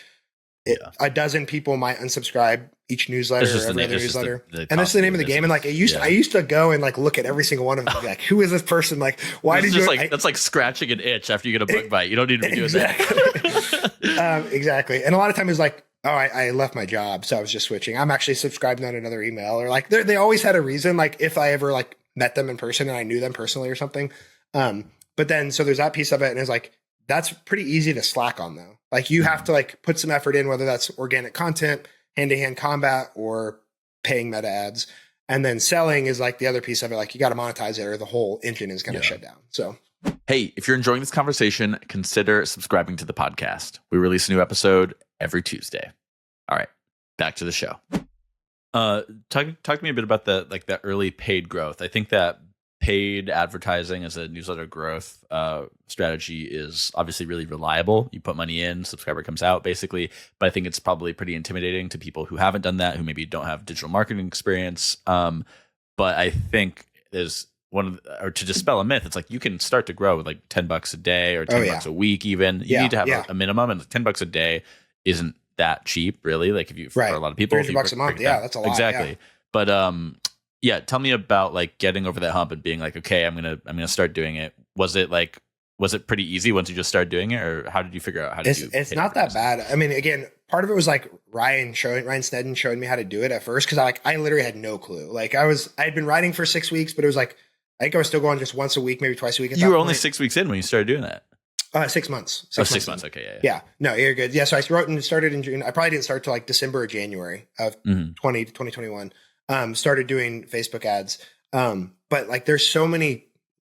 a dozen people might unsubscribe each newsletter or every other newsletter. And that's the name of the game. And like I used to go and like look at every single one of them and be like, who is this person? Like, why did you that's like scratching an itch after you get a bug bite. You don't need to be doing that. Exactly. And a lot of times it's like, oh, I left my job, so I was just switching. I'm actually subscribed on another email, or like they always had a reason. Like if I ever like met them in person and I knew them personally or something. But then, so there's that piece of it. And it's like, that's pretty easy to slack on though. Like you have to like put some effort in, whether that's organic content, hand-to-hand combat, or paying meta ads. And then selling is like the other piece of it. Like you got to monetize it or the whole engine is going to shut down. So, hey, if you're enjoying this conversation, consider subscribing to the podcast. We release a new episode every Tuesday. All right, back to the show. Talk to me a bit about the early paid growth. I think that paid advertising as a newsletter growth strategy is obviously really reliable. You put money in, subscriber comes out basically. But I think it's probably pretty intimidating to people who haven't done that, who maybe don't have digital marketing experience. But I think there's or to dispel a myth, it's like you can start to grow with like $10 a day or $10 a week even. You need to have a minimum, and $10 a day isn't that cheap really. Like if you for a lot of people, $300 a month, that's a lot. Exactly. Yeah. But tell me about like getting over that hump and being like, okay, I'm gonna start doing it. Was it pretty easy once you just started doing it, or how did you figure out how to do it? It's not that bad. I mean, again, part of it was like Ryan Snedden showing me how to do it at first, because I literally had no clue. Like I had been writing for 6 weeks, but it was like I think I was still going just once a week, maybe twice a week. You were only 6 weeks in when you started doing that. 6 months. 6 months. Okay. Yeah. No, you're good. Yeah. So I wrote and started in June. I probably didn't start till like December or January of 2021. Started doing Facebook ads. But like there's so many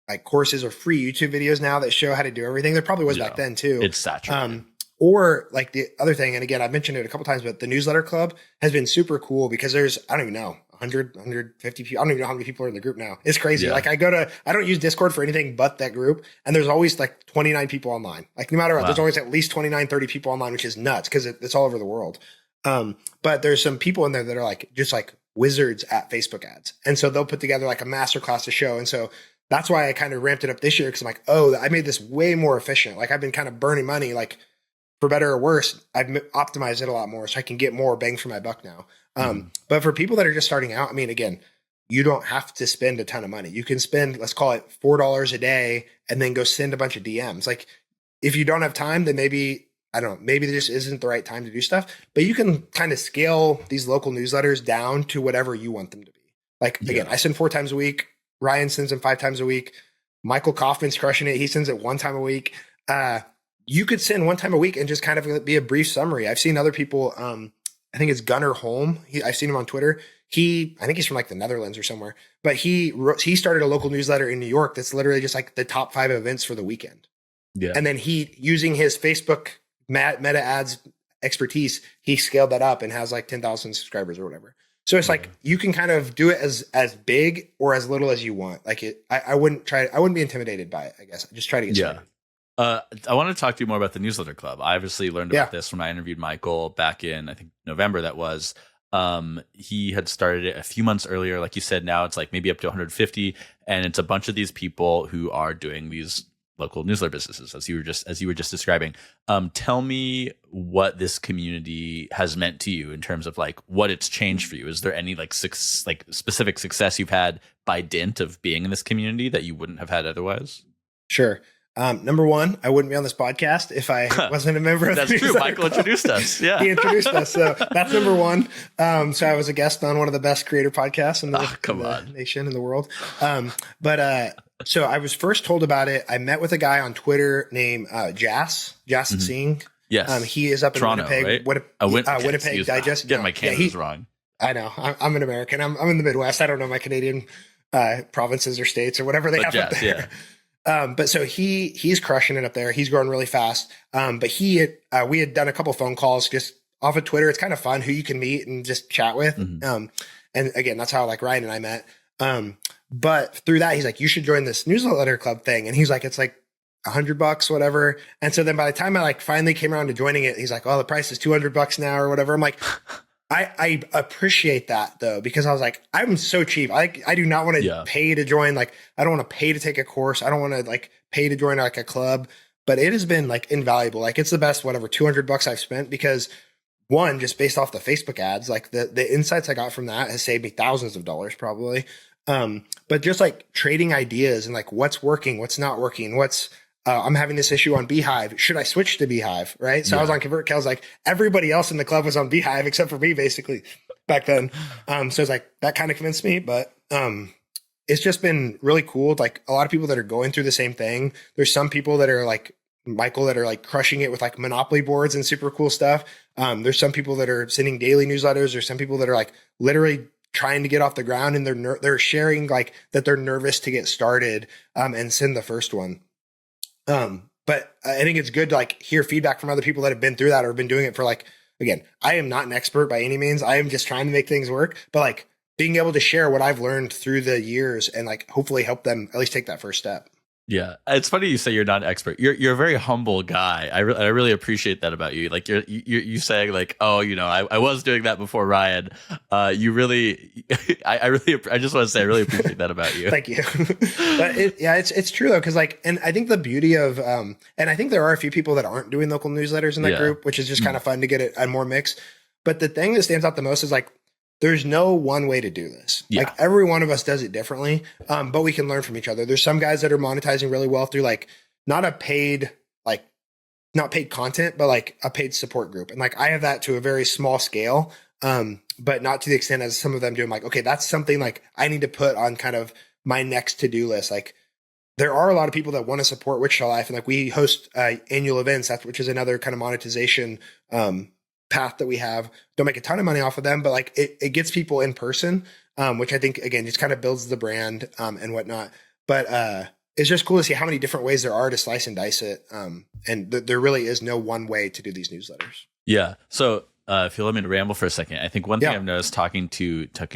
like courses or free YouTube videos now that show how to do everything. There probably was back then too. It's saturated. Or like the other thing, and again, I've mentioned it a couple times, but the newsletter club has been super cool because there's, I don't even know, 100, 150 people. I don't even know how many people are in the group now. It's crazy. Yeah. Like I don't use Discord for anything but that group. And there's always like 29 people online. Like no matter what, there's always at least 29, 30 people online, which is nuts because it's all over the world. But there's some people in there that are like, just like wizards at Facebook ads. And so they'll put together like a masterclass to show. And so that's why I kind of ramped it up this year. Cause I'm like, oh, I made this way more efficient. Like I've been kind of burning money, like for better or worse, I've optimized it a lot more so I can get more bang for my buck now. But for people that are just starting out, I mean, again, you don't have to spend a ton of money. You can spend, let's call it $4 a day and then go send a bunch of DMs. Like if you don't have time, then maybe, I don't know, maybe there just isn't the right time to do stuff, but you can kind of scale these local newsletters down to whatever you want them to be. Like, again, I send 4 times a week. Ryan sends them 5 times a week. Michael Kaufman's crushing it. He sends it 1 time a week. You could send 1 time a week and just kind of be a brief summary. I've seen other people, I think it's Gunnar Holm. I've seen him on Twitter. I think he's from like the Netherlands or somewhere, but he started a local newsletter in New York that's literally just like the top 5 events for the weekend. Yeah. And then he, using his Facebook meta ads expertise, he scaled that up and has like 10,000 subscribers or whatever. So it's like, you can kind of do it as big or as little as you want. Like I wouldn't be intimidated by it, I guess. I just try to get started. I want to talk to you more about the newsletter club. I obviously learned about this when I interviewed Michael back in, I think, November. That was, he had started it a few months earlier. Like you said, now it's like maybe up to 150. And it's a bunch of these people who are doing these local newsletter businesses, as you were just describing. Tell me what this community has meant to you in terms of like what it's changed for you. Is there any like specific success you've had by dint of being in this community that you wouldn't have had otherwise? Sure. Number one, I wouldn't be on this podcast if I wasn't a member of That's true. Michael introduced us. Yeah. He introduced us. So that's number one. So I was a guest on one of the best creator podcasts in the nation, in the world. So I was first told about it. I met with a guy on Twitter named Jas Singh. Yes. He is up in Toronto, Winnipeg. Right? Winnipeg Digest. Getting my Canada's wrong. I know. I'm an American. I'm in the Midwest. I don't know my Canadian provinces or states or whatever they have up there. Yeah. But so he's crushing it up there. He's growing really fast. But we had done a couple phone calls just off of Twitter. It's kind of fun who you can meet and just chat with. And again, that's how like Ryan and I met. But through that, he's like, you should join this newsletter club thing. And he's like, it's like $100, whatever. And so then by the time I like finally came around to joining it, he's like, oh, the price is $200 now or whatever. I'm like, I appreciate that though, because I was like, I'm so cheap. I do not want to pay to join. Like, I don't want to pay to take a course. I don't want to like pay to join like a club, but it has been like invaluable. Like it's the best, whatever, $200 I've spent, because one, just based off the Facebook ads, like the insights I got from that has saved me thousands of dollars probably. But just like trading ideas and like what's working, what's not working, I'm having this issue on Beehive. Should I switch to Beehive? Right. So I was on ConvertKit. I was like, everybody else in the club was on Beehive except for me basically back then. So it's like, that kind of convinced me, but, it's just been really cool. Like a lot of people that are going through the same thing. There's some people that are like Michael that are like crushing it with like Monopoly boards and super cool stuff. There's some people that are sending daily newsletters. There's some people that are like literally trying to get off the ground and they're sharing like that they're nervous to get started, and send the first one. But I think it's good to like hear feedback from other people that have been through that or been doing it for like, again, I am not an expert by any means. I am just trying to make things work, but like being able to share what I've learned through the years and like hopefully help them at least take that first step. Yeah, it's funny you say you're not an expert. You're a very humble guy. I really appreciate that about you. Like you saying like, oh, I was doing that before Ryan. You really, I just want to say I really appreciate that about you. Thank you. But it's true though, because like, and I think the beauty of, and I think there are a few people that aren't doing local newsletters in that group, which is just kind of fun to get it a more mix. But the thing that stands out the most is like, there's no one way to do this. Yeah. Like every one of us does it differently, but we can learn from each other. There's some guys that are monetizing really well through like not paid content, but like a paid support group. And like I have that to a very small scale, but not to the extent as some of them do. I'm like, okay, that's something like I need to put on kind of my next to-do list. Like there are a lot of people that want to support Wichita Life, and like we host annual events, which is another kind of monetization path that we have. Don't make a ton of money off of them, but like it gets people in person, which I think again just kind of builds the brand and whatnot. But it's just cool to see how many different ways there are to slice and dice it, and there really is no one way to do these newsletters. Yeah. So if you'll let me to ramble for a second, I think one thing I've noticed talking to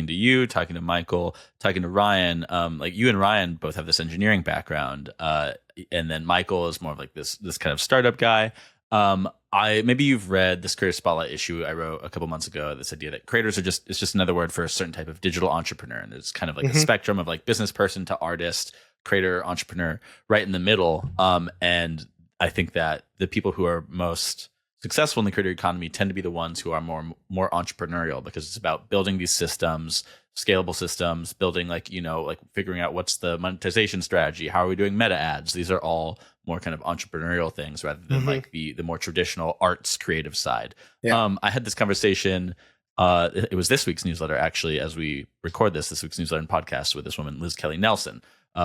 you, talking to Michael, talking to Ryan, like you and Ryan both have this engineering background, and then Michael is more of like this kind of startup guy. Maybe you've read this Creator Spotlight issue I wrote a couple months ago. This idea that creators it's just another word for a certain type of digital entrepreneur, and there's kind of like a spectrum of like business person to artist, creator, entrepreneur, right in the middle. And I think that the people who are most successful in the creator economy tend to be the ones who are more entrepreneurial, because it's about building these systems, scalable systems, building like figuring out what's the monetization strategy, how are we doing meta ads. These are all more kind of entrepreneurial things rather than like the more traditional arts creative side. I had this conversation, it was this week's newsletter actually, as we record this week's newsletter and podcast, with this woman, Liz Kelly Nelson,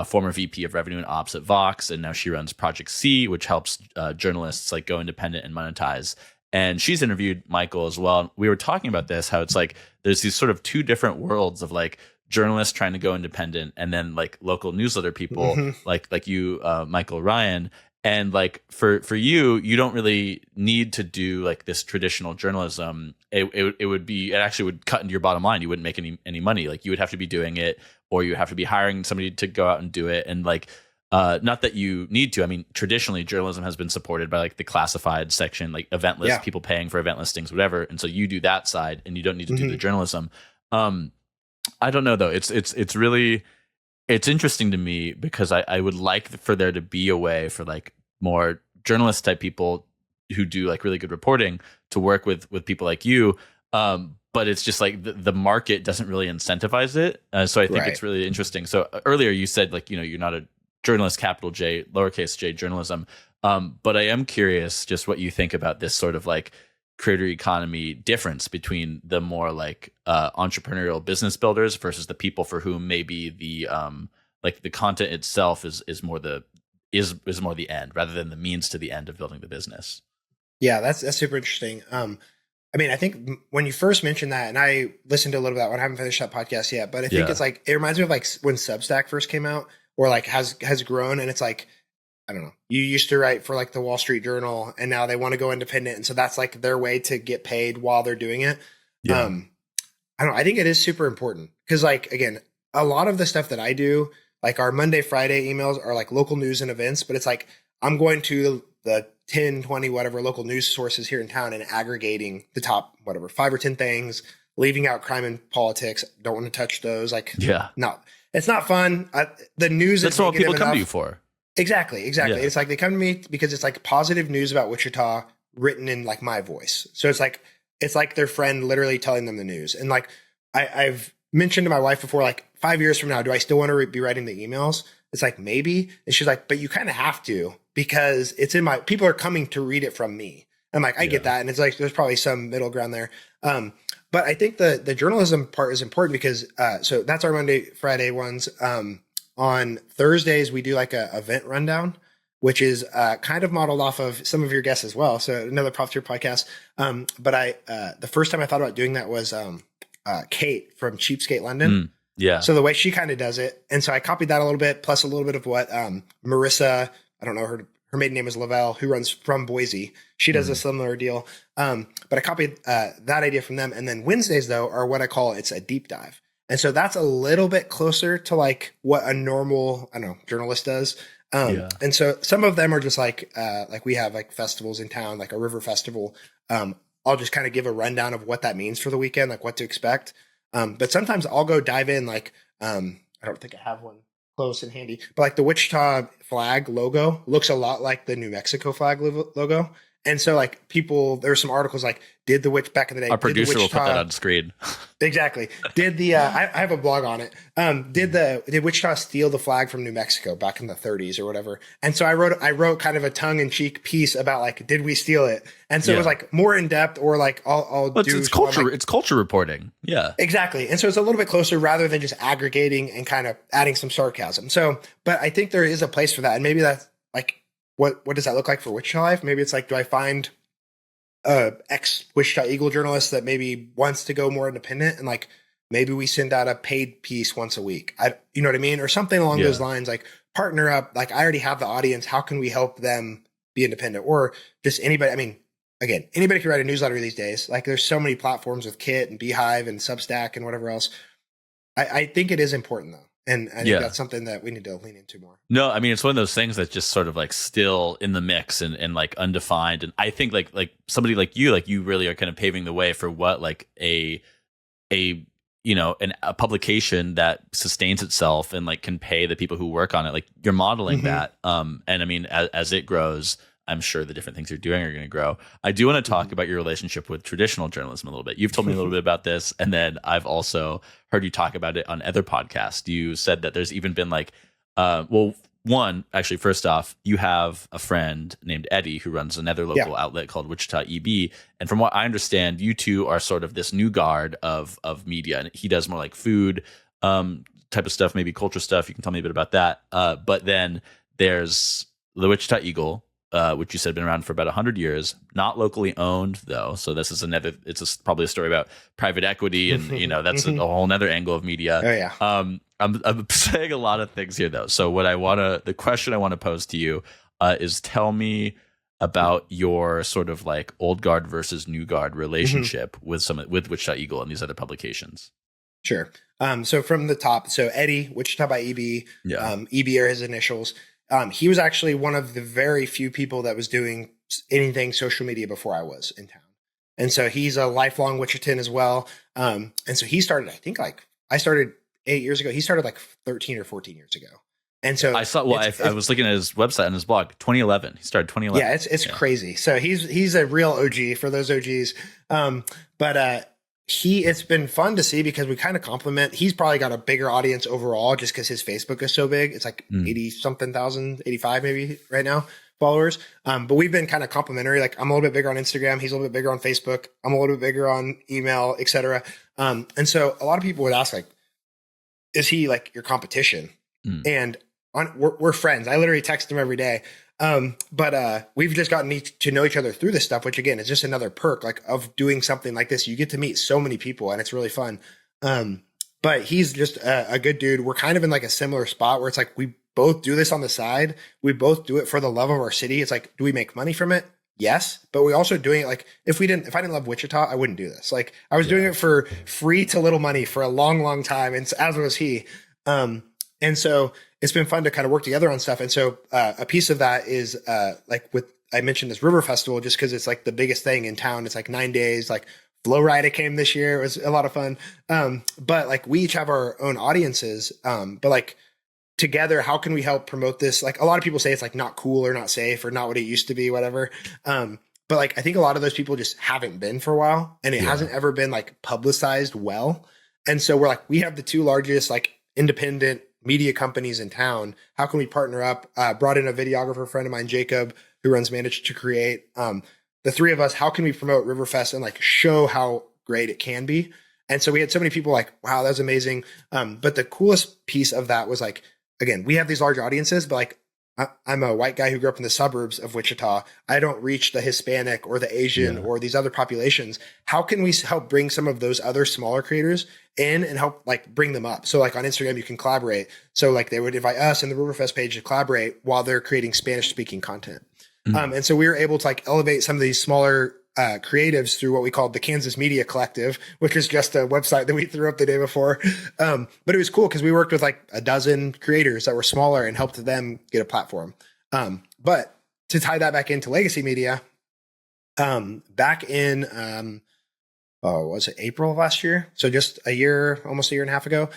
former VP of Revenue and Ops at Vox, and now she runs Project C, which helps journalists like go independent and monetize. And she's interviewed Michael as well. We were talking about this, how it's like there's these sort of two different worlds of like journalists trying to go independent, and then like local newsletter people like you, Michael, Ryan. And like for you don't really need to do like this traditional journalism. It actually would cut into your bottom line. You wouldn't make any money. Like you would have to be doing it, or you would have to be hiring somebody to go out and do it. And like not that you need to. I mean, traditionally journalism has been supported by like the classified section, like event lists, people paying for event listings, whatever. And so you do that side and you don't need to do the journalism. I don't know though. It's really, it's interesting to me because I would like for there to be a way for like more journalist type people who do like really good reporting to work with people like you. But it's just like the market doesn't really incentivize it. So I think it's really interesting. So earlier you said like, you're not a journalist, capital J, lowercase j journalism. But I am curious just what you think about this sort of like creator economy difference between the more like entrepreneurial business builders versus the people for whom maybe the like the content itself is more the end rather than the means to the end of building the business. Yeah, that's super interesting. I mean, I think when you first mentioned that, and I listened to a little bit of that one, I haven't finished that podcast yet, but I think it's like, it reminds me of like when Substack first came out, or like has grown, and it's like, I don't know, you used to write for like the Wall Street Journal, and now they want to go independent, and so that's like their way to get paid while they're doing it. I don't know, I think it is super important because like, again, a lot of the stuff that I do, like our Monday, Friday emails are like local news and events, but it's like I'm going to the 10, 20, whatever local news sources here in town and aggregating the top, whatever, 5 or 10 things, leaving out crime and politics. Don't want to touch those. Like, no, it's not fun. The news that's is what people come enough. to you for. Exactly. Yeah. It's like they come to me because it's like positive news about Wichita written in like my voice. So it's like their friend literally telling them the news. And like I've mentioned to my wife before, like 5 years from now, do I still want to be writing the emails? It's like, maybe. And she's like, but you kind of have to, because it's in my, people are coming to read it from me. I'm like, I get that. And it's like, there's probably some middle ground there. But I think the journalism part is important because, so that's our Monday, Friday ones. On Thursdays, we do like a event rundown, which is kind of modeled off of some of your guests as well. So another Prop Tier podcast. But the first time I thought about doing that was Kate from Cheapskate London. So the way she kind of does it. And so I copied that a little bit, plus a little bit of what Marissa, I don't know, her maiden name is Lavelle, who runs from Boise. She does a similar deal. But I copied that idea from them. And then Wednesdays, though, are what I call, it's a deep dive. And so that's a little bit closer to like what a normal, I don't know, journalist does. And so some of them are just like we have like festivals in town, like a river festival. I'll just kind of give a rundown of what that means for the weekend, like what to expect. But sometimes I'll go dive in, like, I don't think I have one close and handy, but like the Wichita flag logo looks a lot like the New Mexico flag logo. And so like there were some articles like, did the witch back in the day, our producer will put that on screen. Exactly. Did the, I have a blog on it. Did Wichita steal the flag from New Mexico back in the 30s or whatever? And so I wrote kind of a tongue in cheek piece about like, did we steal it? And so it was like more in depth, or like it's culture. Like, it's culture reporting. Yeah, exactly. And so it's a little bit closer rather than just aggregating and kind of adding some sarcasm. So, but I think there is a place for that. And maybe that's like, what does that look like for Wichita Life? Maybe it's like, do I find ex Wichita Eagle journalist that maybe wants to go more independent, and like maybe we send out a paid piece once a week, you know what I mean, or something along those lines, like partner up. Like I already have the audience, how can we help them be independent? Or just anybody. I mean, again, anybody can write a newsletter these days. Like there's so many platforms with Kit and Beehive and Substack and whatever else. I think it is important though. And I think that's something that we need to lean into more. No, I mean, it's one of those things that's just sort of like still in the mix and like undefined. And I think like somebody like you really are kind of paving the way for what like a publication that sustains itself and like can pay the people who work on it. Like you're modeling that. And I mean, as it grows, I'm sure the different things you're doing are going to grow. I do want to talk about your relationship with traditional journalism a little bit. You've told me a little bit about this, and then I've also heard you talk about it on other podcasts. You said that there's even been like, first off, you have a friend named Eddie who runs another local outlet called Wichita EB. And from what I understand, you two are sort of this new guard of media, and he does more like food type of stuff, maybe culture stuff. You can tell me a bit about that. But then there's the Wichita Eagle, which you said been around for about 100 years, not locally owned though. So this is probably a story about private equity, and that's a whole nother angle of media. Oh yeah. I'm saying a lot of things here though. So the question I want to pose to you is, tell me about your sort of like old guard versus new guard relationship with Wichita Eagle and these other publications. Sure. So from the top, so Eddie, Wichita by EB, EB are his initials. He was actually one of the very few people that was doing anything social media before I was in town. And so he's a lifelong Wichitan as well. And so he started, I think I started 8 years ago. He started like 13 or 14 years ago. And so I saw, I was looking at his website and his blog, 2011. He started 2011. Yeah, it's crazy. So he's a real OG for those OGs. It's been fun to see because we kind of complement. He's probably got a bigger audience overall just because his Facebook is so big. It's like 80 something thousand, 85 maybe right now followers. But we've been kind of complimentary. Like I'm a little bit bigger on Instagram. He's a little bit bigger on Facebook. I'm a little bit bigger on email, etc. And so a lot of people would ask like, is he like your competition? And we're friends. I literally text him every day. But we've just gotten to know each other through this stuff, which again is just another perk like of doing something like this. You get to meet so many people and it's really fun. But he's just a good dude. We're kind of in like a similar spot where it's like, we both do this on the side. We both do it for the love of our city. It's like, do we make money from it? Yes. But we also doing it like, if I didn't love Wichita, I wouldn't do this. Like I was doing it for free to little money for a long, long time. And as was he. And so it's been fun to kind of work together on stuff. And so a piece of that is I mentioned this river festival just because it's like the biggest thing in town. It's like 9 days, like Flow Rida came this year. It was a lot of fun. But like we each have our own audiences. But like together, how can we help promote this? Like a lot of people say it's like not cool or not safe or not what it used to be, whatever. But like, I think a lot of those people just haven't been for a while and it hasn't ever been like publicized well. And so we're like, we have the two largest like independent media companies in town. How can we partner up? Brought in a videographer friend of mine, Jacob, who runs Managed to Create. The three of us, how can we promote Riverfest and like show how great it can be? And so we had so many people like, wow, that's amazing. But the coolest piece of that was like, again, we have these large audiences, but like I'm a white guy who grew up in the suburbs of Wichita. I don't reach the Hispanic or the Asian or these other populations. How can we help bring some of those other smaller creators in and help like bring them up? So like on Instagram, you can collaborate. So like they would invite us and the Riverfest page to collaborate while they're creating Spanish speaking content. And so we were able to like elevate some of these smaller creatives through what we called the Kansas Media Collective, which is just a website that we threw up the day before. But it was cool because we worked with like a dozen creators that were smaller and helped them get a platform. But to tie that back into legacy media, back in, was it April of last year? So just almost a year and a half ago.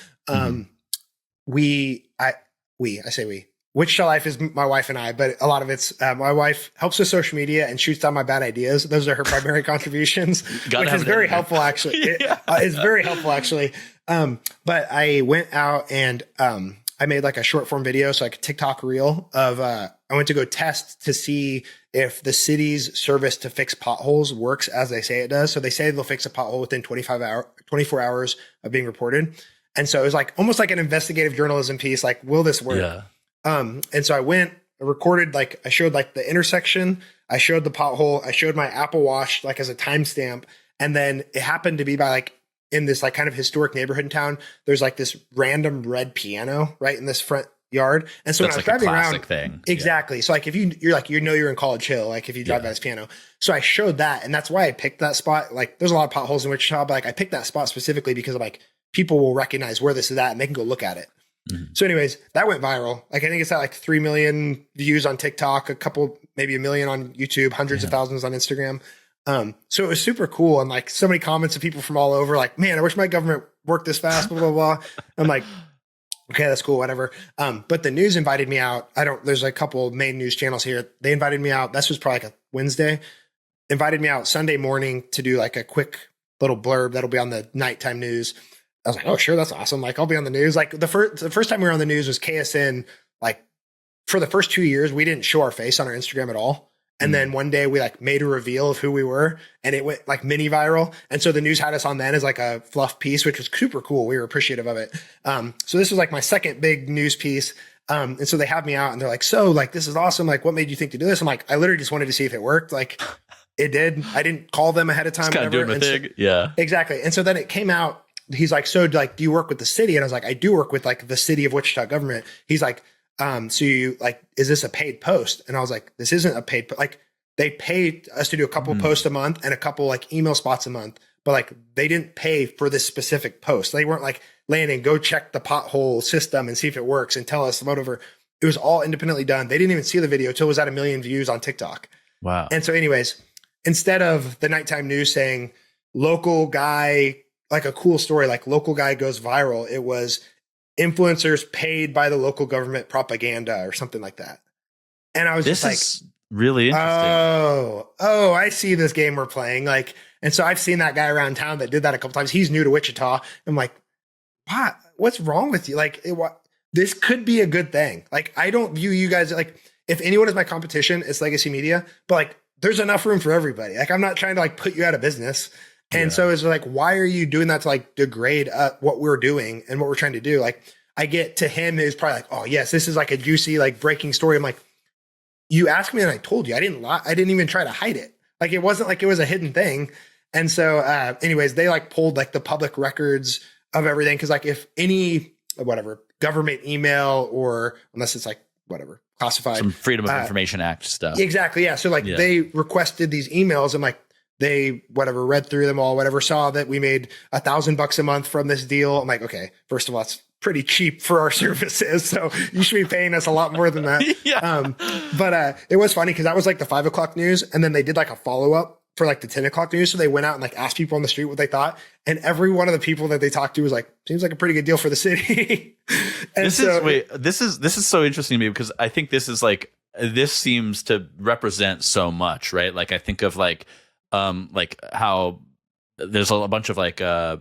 Wichita Life is my wife and I, but a lot of it's my wife helps with social media and shoots down my bad ideas. Those are her primary contributions, which is very helpful, actually. It's very helpful, actually. But I went out and I made like a short form video, so like a TikTok reel of I went to go test to see if the city's service to fix potholes works as they say it does. So they say they'll fix a pothole within 24 hours of being reported. And so it was like almost like an investigative journalism piece, like, will this work? Yeah. And so I recorded, like, I showed like the intersection, I showed the pothole, I showed my Apple Watch, like as a timestamp. And then it happened to be by like in this like kind of historic neighborhood in town, there's like this random red piano right in this front yard. And so that's when I was like driving a classic around, thing. exactly. Yeah. So like if you're like, you're in College Hill, like if you drive by this piano. So I showed that, and that's why I picked that spot. Like there's a lot of potholes in Wichita, but like I picked that spot specifically because like people will recognize where this is at and they can go look at it. So anyways, that went viral. Like I think it's at like 3 million views on TikTok, maybe 1 million on YouTube, hundreds of thousands on Instagram. So it was super cool. And like so many comments of people from all over, like, man, I wish my government worked this fast, blah, blah, blah. I'm like, okay, that's cool, whatever. But the news invited me out. There's a couple of main news channels here. They invited me out. This was probably like a Wednesday. Invited me out Sunday morning to do like a quick little blurb that'll be on the nighttime news. I was like, oh, sure, that's awesome. Like, I'll be on the news. Like the first time we were on the news was KSN. Like for the first 2 years, we didn't show our face on our Instagram at all. And then one day we like made a reveal of who we were, and it went like mini viral. And so the news had us on then as like a fluff piece, which was super cool. We were appreciative of it. So this was like my second big news piece. And so they have me out and they're like, so like, this is awesome. Like, what made you think to do this? I'm like, I literally just wanted to see if it worked. Like it did. I didn't call them ahead of time. Kind of doing a thing. Yeah, exactly. And so then it came out. He's like, so like, do you work with the city? And I was like, I do work with like the city of Wichita government. He's like, so you like, is this a paid post? And I was like, this isn't a paid, like they paid us to do a couple posts a month and a couple like email spots a month, but like they didn't pay for this specific post. They weren't like, Landon, go check the pothole system and see if it works and tell us whatever. It was all independently done. They didn't even see the video till it was at 1 million views on TikTok. Wow. And so anyways, instead of the nighttime news saying local guy, like a cool story, like local guy goes viral, it was influencers paid by the local government propaganda or something like that. And I was this just like, is really interesting. Oh, I see this game we're playing. Like, and so I've seen that guy around town that did that a couple times. He's new to Wichita. I'm like, what? What's wrong with you? Like, this could be a good thing. Like, I don't view you guys like, if anyone is my competition, it's legacy media, but like, there's enough room for everybody. Like, I'm not trying to like put you out of business. And so it's like, why are you doing that to like degrade what we're doing and what we're trying to do? Like, I get to him who's probably like, oh yes, this is like a juicy, like breaking story. I'm like, you asked me and I told you. I didn't lie. I didn't even try to hide it. Like, it wasn't like it was a hidden thing. And so anyways, they like pulled like the public records of everything. Cause like if any, whatever, government email or unless it's like whatever, classified. Some Freedom of Information Act stuff. Exactly. Yeah. So like they requested these emails and like, they read through them all, saw that we made $1,000 a month from this deal. I'm like, okay, first of all, it's pretty cheap for our services. So you should be paying us a lot more than that. But it was funny because that was like the 5 o'clock news. And then they did like a follow-up for like the 10 o'clock news. So they went out and like asked people on the street what they thought. And every one of the people that they talked to was like, seems like a pretty good deal for the city. This is so interesting to me because I think this is like, this seems to represent so much, right? Like I think of like how there's a bunch of like talk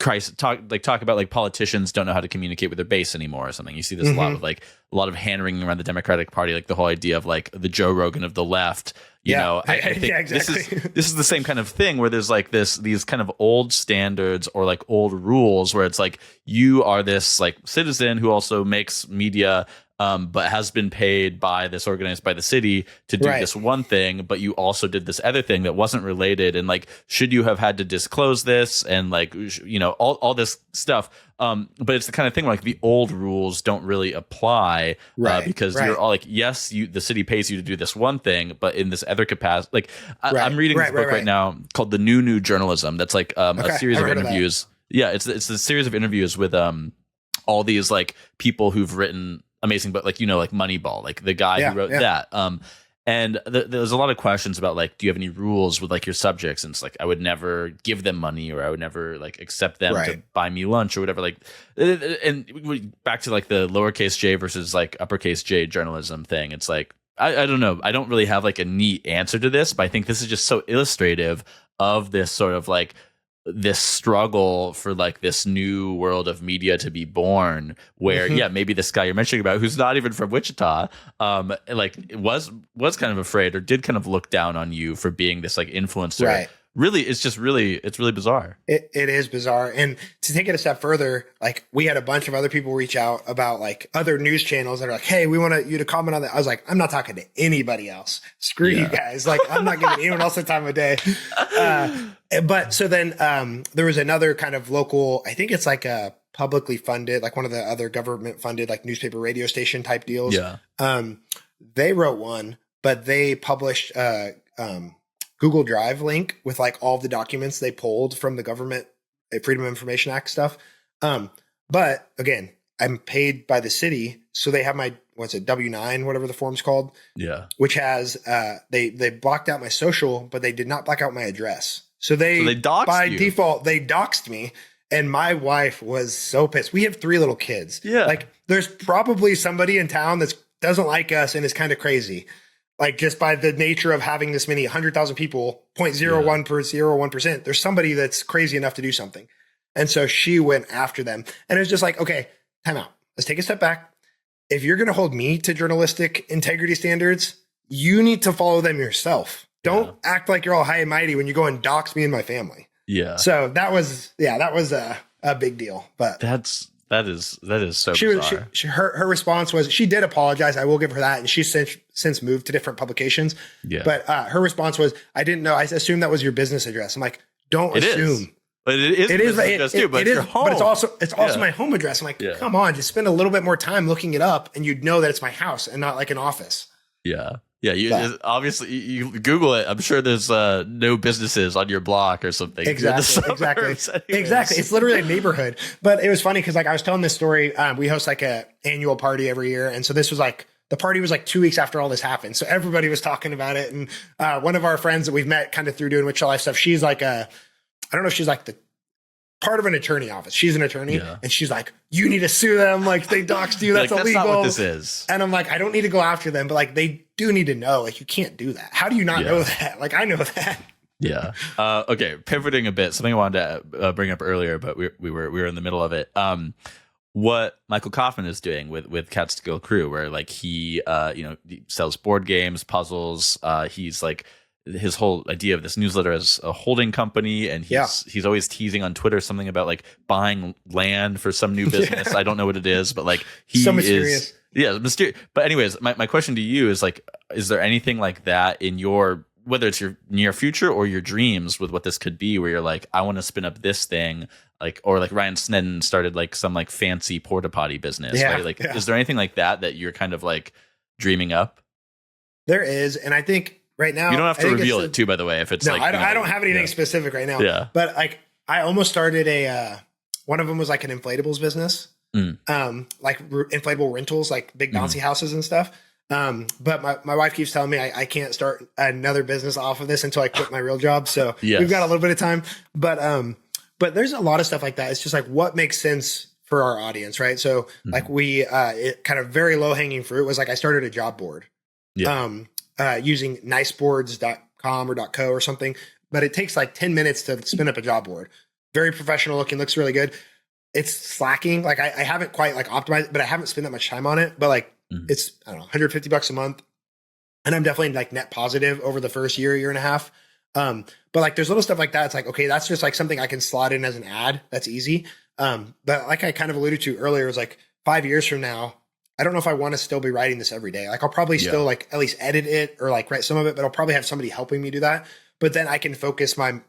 about like politicians don't know how to communicate with their base anymore or something. You see this a lot of hand wringing around the Democratic Party, like the whole idea of like the Joe Rogan of the left. You know, I think exactly. this is the same kind of thing where there's like these kind of old standards or like old rules where it's like you are this like citizen who also makes media but has been paid by this organized by the city to do this one thing, but you also did this other thing that wasn't related. And like, should you have had to disclose this? And like, all this stuff. But it's the kind of thing where like the old rules don't really apply because you're all like, yes, the city pays you to do this one thing, but in this other capacity, like I'm reading this book right now called The New Journalism. That's like a series of interviews. Yeah, it's a series of interviews with all these like people who've written amazing, but like like Moneyball, like the guy who wrote that. And there's a lot of questions about like, do you have any rules with like your subjects? And it's like, I would never give them money, or I would never like accept them to buy me lunch or whatever. Like, and back to like the lowercase j versus like uppercase J journalism thing. It's like, I don't know. I don't really have like a neat answer to this, but I think this is just so illustrative of this sort of like this struggle for like this new world of media to be born, where maybe this guy you're mentioning about, who's not even from Wichita, like was kind of afraid or did kind of look down on you for being this like influencer. Really, it's really bizarre. It is bizarre. And to take it a step further, like we had a bunch of other people reach out about like other news channels that are like, hey, we want you to comment on that. I was like, I'm not talking to anybody else. Screw you guys. Like, I'm not giving anyone else the time of day. But so then there was another kind of local, I think it's like a publicly funded, like one of the other government funded like newspaper radio station type deals. They wrote one, but they published Google Drive link with like all the documents they pulled from the government Freedom of Information Act stuff. But again, I'm paid by the city. So they have my, W-9, whatever the form's called. Which has, they blocked out my social, but they did not block out my address. So they doxed by you. Default, they doxed me. And my wife was so pissed. We have 3 little kids. Like there's probably somebody in town that doesn't like us and is kind of crazy. Like just by the nature of having this many 100,000 people, 0.01%, there's somebody that's crazy enough to do something. And so she went after them. And it was just like, okay, time out. Let's take a step back. If you're going to hold me to journalistic integrity standards, you need to follow them yourself. Don't act like you're all high and mighty when you go and dox me and my family. So that was a big deal. But that is so bizarre. Her response was, she did apologize. I will give her that. And she's since moved to different publications. But her response was, I didn't know. I assumed that was your business address. I'm like, don't assume. But it is home. But it's also my home address. I'm like, come on, just spend a little bit more time looking it up and you'd know that it's my house and not like an office. Obviously you Google it. I'm sure there's no businesses on your block or something. Exactly. It's literally a neighborhood. But it was funny because like I was telling this story. We host like a annual party every year, and so this was like the party was like 2 weeks after all this happened. So everybody was talking about it, and one of our friends that we've met kind of through doing Wichita Life stuff. She's like I don't know if she's like the part of an attorney office. She's an attorney, and she's like, you need to sue them. Like they doxed you. That's illegal. That's not what this is. And I'm like, I don't need to go after them, but like they do need to know. Like you can't do that. How do you not know that? Like I know that. Okay. Pivoting a bit. Something I wanted to bring up earlier, but we were in the middle of it. What Michael Kaufman is doing with Catskill Crew, where like he he sells board games, puzzles. He's like, his whole idea of this newsletter as a holding company, and he's always teasing on Twitter something about like buying land for some new business. I don't know what it is, but like he so mysterious. Mysterious. But anyways, my question to you is like, is there anything like that in your, whether it's your near future or your dreams with what this could be, where you're like, I want to spin up this thing, like, or like Ryan Snedden started like some like fancy porta potty business, right? Like, is there anything like that you're kind of like dreaming up? There is, and I think. Right now, you don't have to reveal it too, by the way, if it's no, I don't have anything specific right now. But like I almost started one of them was like an inflatables business, like inflatable rentals, like big bouncy houses and stuff. But my wife keeps telling me I can't start another business off of this until I quit my real job. So we've got a little bit of time, but there's a lot of stuff like that. It's just like what makes sense for our audience, right? So like it kind of very low hanging fruit was like I started a job board. Using niceboards.com or .co or something, but it takes like 10 minutes to spin up a job board. Very professional looking, looks really good. It's slacking. Like I haven't quite like optimized, but I haven't spent that much time on it. But like it's, I don't know, $150 a month. And I'm definitely like net positive over the first year and a half. But like there's little stuff like that. It's like, okay, that's just like something I can slot in as an ad. That's easy. But like I kind of alluded to earlier, it was like 5 years from now, I don't know if I want to still be writing this every day. Like I'll probably still like at least edit it or like write some of it, but I'll probably have somebody helping me do that. But then I can focus my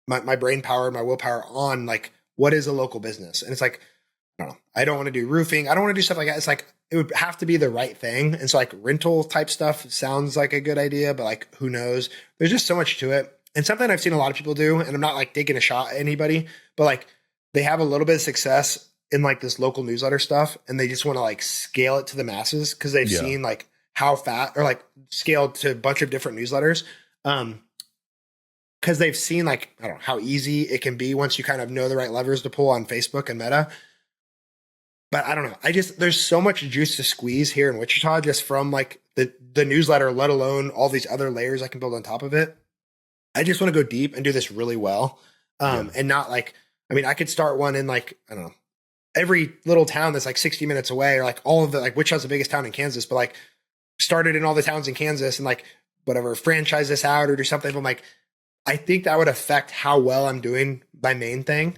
brain power, my willpower on like, what is a local business? And it's like, I don't know. I don't want to do roofing. I don't want to do stuff like that. It's like, it would have to be the right thing. And so like rental type stuff sounds like a good idea, but like, who knows? There's just so much to it. And something I've seen a lot of people do, and I'm not like taking a shot at anybody, but like they have a little bit of success in like this local newsletter stuff. And they just want to like scale it to the masses because they've seen like how fat or like scaled to a bunch of different newsletters. Because they've seen like, I don't know, how easy it can be once you kind of know the right levers to pull on Facebook and Meta. But I don't know. There's so much juice to squeeze here in Wichita just from like the newsletter, let alone all these other layers I can build on top of it. I just want to go deep and do this really well. And not like, I mean, I could start one in like, I don't know, every little town that's like 60 minutes away or like all of the, like Wichita's the biggest town in Kansas, but like started in all the towns in Kansas and like whatever, franchise this out or do something. I'm like, I think that would affect how well I'm doing my main thing.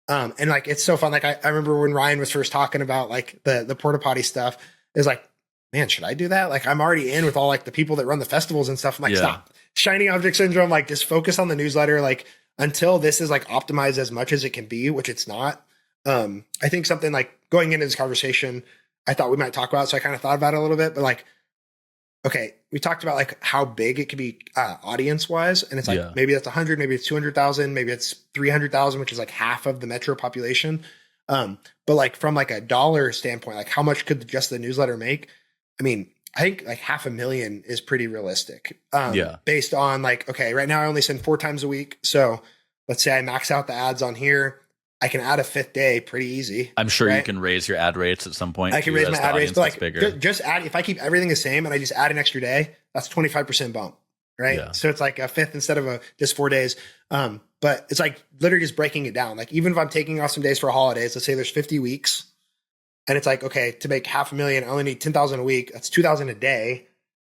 And like, it's so fun. Like I remember when Ryan was first talking about like the porta potty stuff is like, man, should I do that? Like I'm already in with all like the people that run the festivals and stuff. I'm like, stop. Shiny object syndrome. Like just focus on the newsletter. Like until this is like optimized as much as it can be, which it's not. I think something like going into this conversation, I thought we might talk about. So I kind of thought about it a little bit, but like, okay, we talked about like how big it could be audience wise. And it's like, maybe that's 100, maybe it's 200,000, maybe it's 300,000, which is like half of the metro population. But like from like a dollar standpoint, like how much could just the newsletter make? I mean, I think like $500,000 is pretty realistic. Based on like, okay, right now I only send 4 times a week. So let's say I max out the ads on here. I can add a 5th day pretty easy. I'm sure you can raise your ad rates at some point. I can raise my ad rates, but like just add, if I keep everything the same and I just add an extra day, that's 25% bump, right? Yeah. So it's like a 5th instead of just 4 days. But it's like literally just breaking it down. Like even if I'm taking off some days for holidays, let's say there's 50 weeks and it's like, okay, to make $500,000, I only need 10,000 a week. That's 2,000 a day.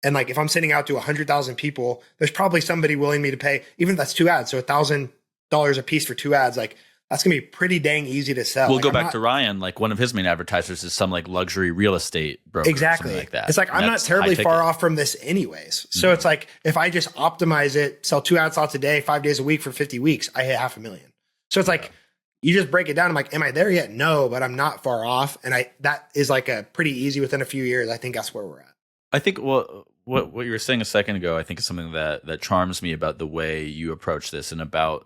And like, if I'm sending out to 100,000 people, there's probably somebody willing me to pay, even if that's 2 ads. So $1,000 a piece for 2 ads, like, that's going to be pretty dang easy to sell. We'll go back to Ryan. Like one of his main advertisers is some like luxury real estate broker. Exactly. Or something like that. It's like, I'm not terribly far off from this anyways. So it's like, if I just optimize it, sell 2 ad slots a day, 5 days a week for 50 weeks, I hit $500,000. So it's like, you just break it down. I'm like, am I there yet? No, but I'm not far off. And that is like a pretty easy within a few years. I think that's where we're at. I think what you were saying a second ago, I think is something that charms me about the way you approach this and about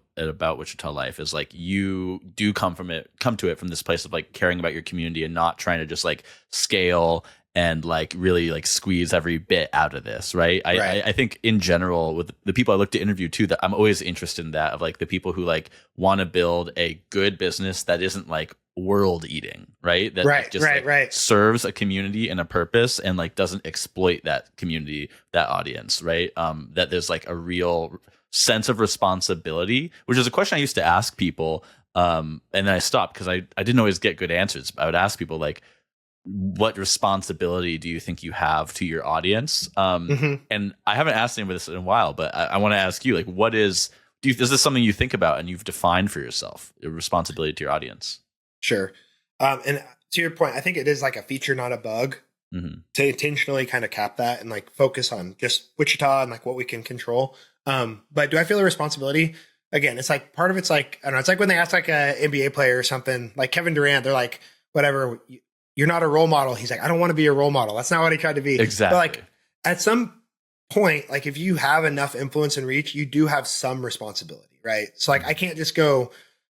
Wichita Life is like you do come to it from this place of like caring about your community and not trying to just like scale and like really like squeeze every bit out of this, right? I think in general with the people I look to interview too, that I'm always interested in that of like the people who like want to build a good business that isn't like world eating, right? That like, just like, serves a community and a purpose and like doesn't exploit that community, that audience, right? That there's like a real sense of responsibility, which is a question I used to ask people. And then I stopped because I didn't always get good answers. I would ask people like, what responsibility do you think you have to your audience? And I haven't asked anybody this in a while, but I want to ask you, like, is this something you think about and you've defined for yourself, your responsibility to your audience? Sure. And to your point, I think it is like a feature, not a bug, to intentionally kind of cap that and like focus on just Wichita and like what we can control. But do I feel a responsibility? Again, it's like part of it's like, I don't know, it's like when they ask like a NBA player or something like Kevin Durant, they're like, whatever, you're not a role model. He's like, I don't want to be a role model. That's not what he tried to be. Exactly. But like at some point, like if you have enough influence and reach, you do have some responsibility, right? So like I can't just go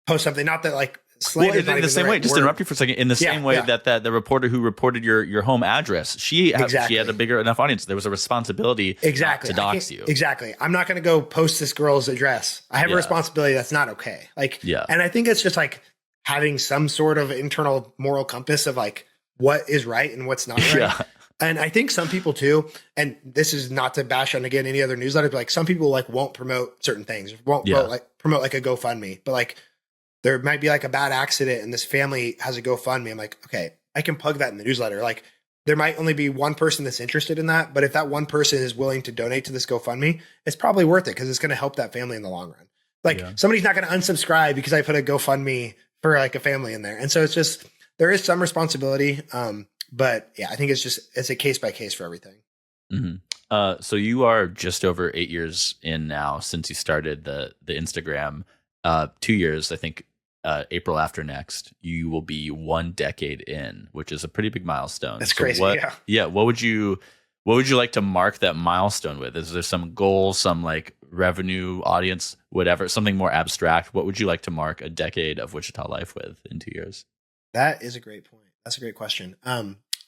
post something, not that like well, in the same way, just interrupt you for a second. In the same way that the reporter who reported your home address, she had a bigger enough audience. There was a responsibility to dox you. Exactly. I'm not going to go post this girl's address. I have a responsibility. That's not okay. Like, and I think it's just like having some sort of internal moral compass of like what is right and what's not right. And I think some people too, and this is not to bash on again any other newsletter, but like some people like won't promote certain things, won't promote like a GoFundMe, but like there might be like a bad accident and this family has a GoFundMe. I'm like, okay, I can plug that in the newsletter. Like there might only be one person that's interested in that, but if that one person is willing to donate to this GoFundMe, it's probably worth it because it's going to help that family in the long run. Like somebody's not going to unsubscribe because I put a GoFundMe for like a family in there. And so it's just, there is some responsibility. But yeah, I think it's a case by case for everything. So you are just over 8 years in now since you started the Instagram. 2 years, I think. April after next, you will be 1 decade in, which is a pretty big milestone. That's crazy. What would you like to mark that milestone with? Is there some goal, some like revenue, audience, whatever, something more abstract? What would you like to mark a decade of Wichita life with in 2 years? That is a great point. That's a great question.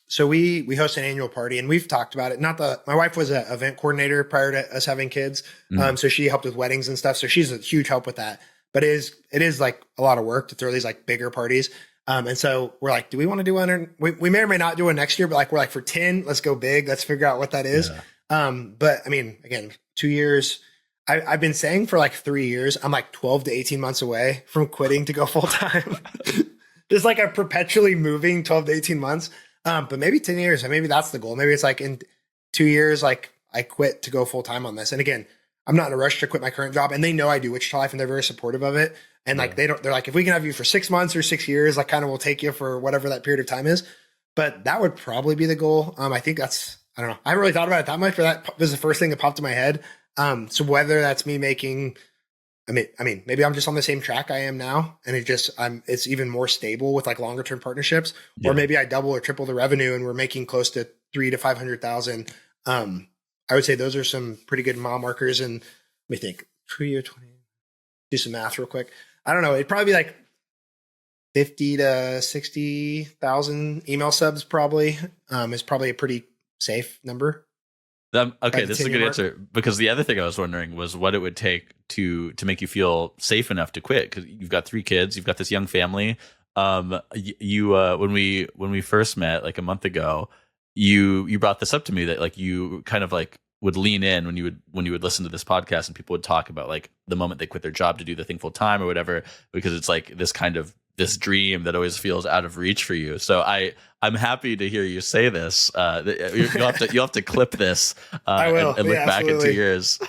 So we host an annual party, and we've talked about it. My wife was an event coordinator prior to us having kids. So she helped with weddings and stuff. So she's a huge help with that. But it is like a lot of work to throw these like bigger parties. And so we're like, do we want to do one? We may or may not do one next year, but like, we're like, for 10, let's go big. Let's figure out what that is. Yeah. But I mean, again, 2 years, I've been saying for like 3 years, I'm like 12 to 18 months away from quitting to go full time. Just like a perpetually moving 12 to 18 months. But maybe 10 years, and maybe that's the goal. Maybe it's like in 2 years, like I quit to go full time on this. And again, I'm not in a rush to quit my current job, and they know I do Wichita Life, and they're very supportive of it. And like, they're like, if we can have you for 6 months or 6 years, like kind of we'll take you for whatever that period of time is. But that would probably be the goal. I think I don't know. I haven't really thought about it that much, but that was the first thing that popped in my head. So whether that's me making, I mean, maybe I'm just on the same track I am now, and it's even more stable with like longer term partnerships, or maybe I double or triple the revenue and we're making close to 300,000 to 500,000. I would say those are some pretty good mile markers. And let me think, 2 year 20, do some math real quick. I don't know. It'd probably be like 50 to 60,000 email subs probably, is probably a pretty safe number. Okay, this is a good answer, because the other thing I was wondering was what it would take to make you feel safe enough to quit, because you've got 3 kids, you've got this young family. You when we first met like a month ago, you brought this up to me that like you kind of like would lean in when you would listen to this podcast, and people would talk about like the moment they quit their job to do the thing full time or whatever, because it's like this dream that always feels out of reach for you. So I'm happy to hear you say this. You'll have to clip this I will. and look back in 2 years.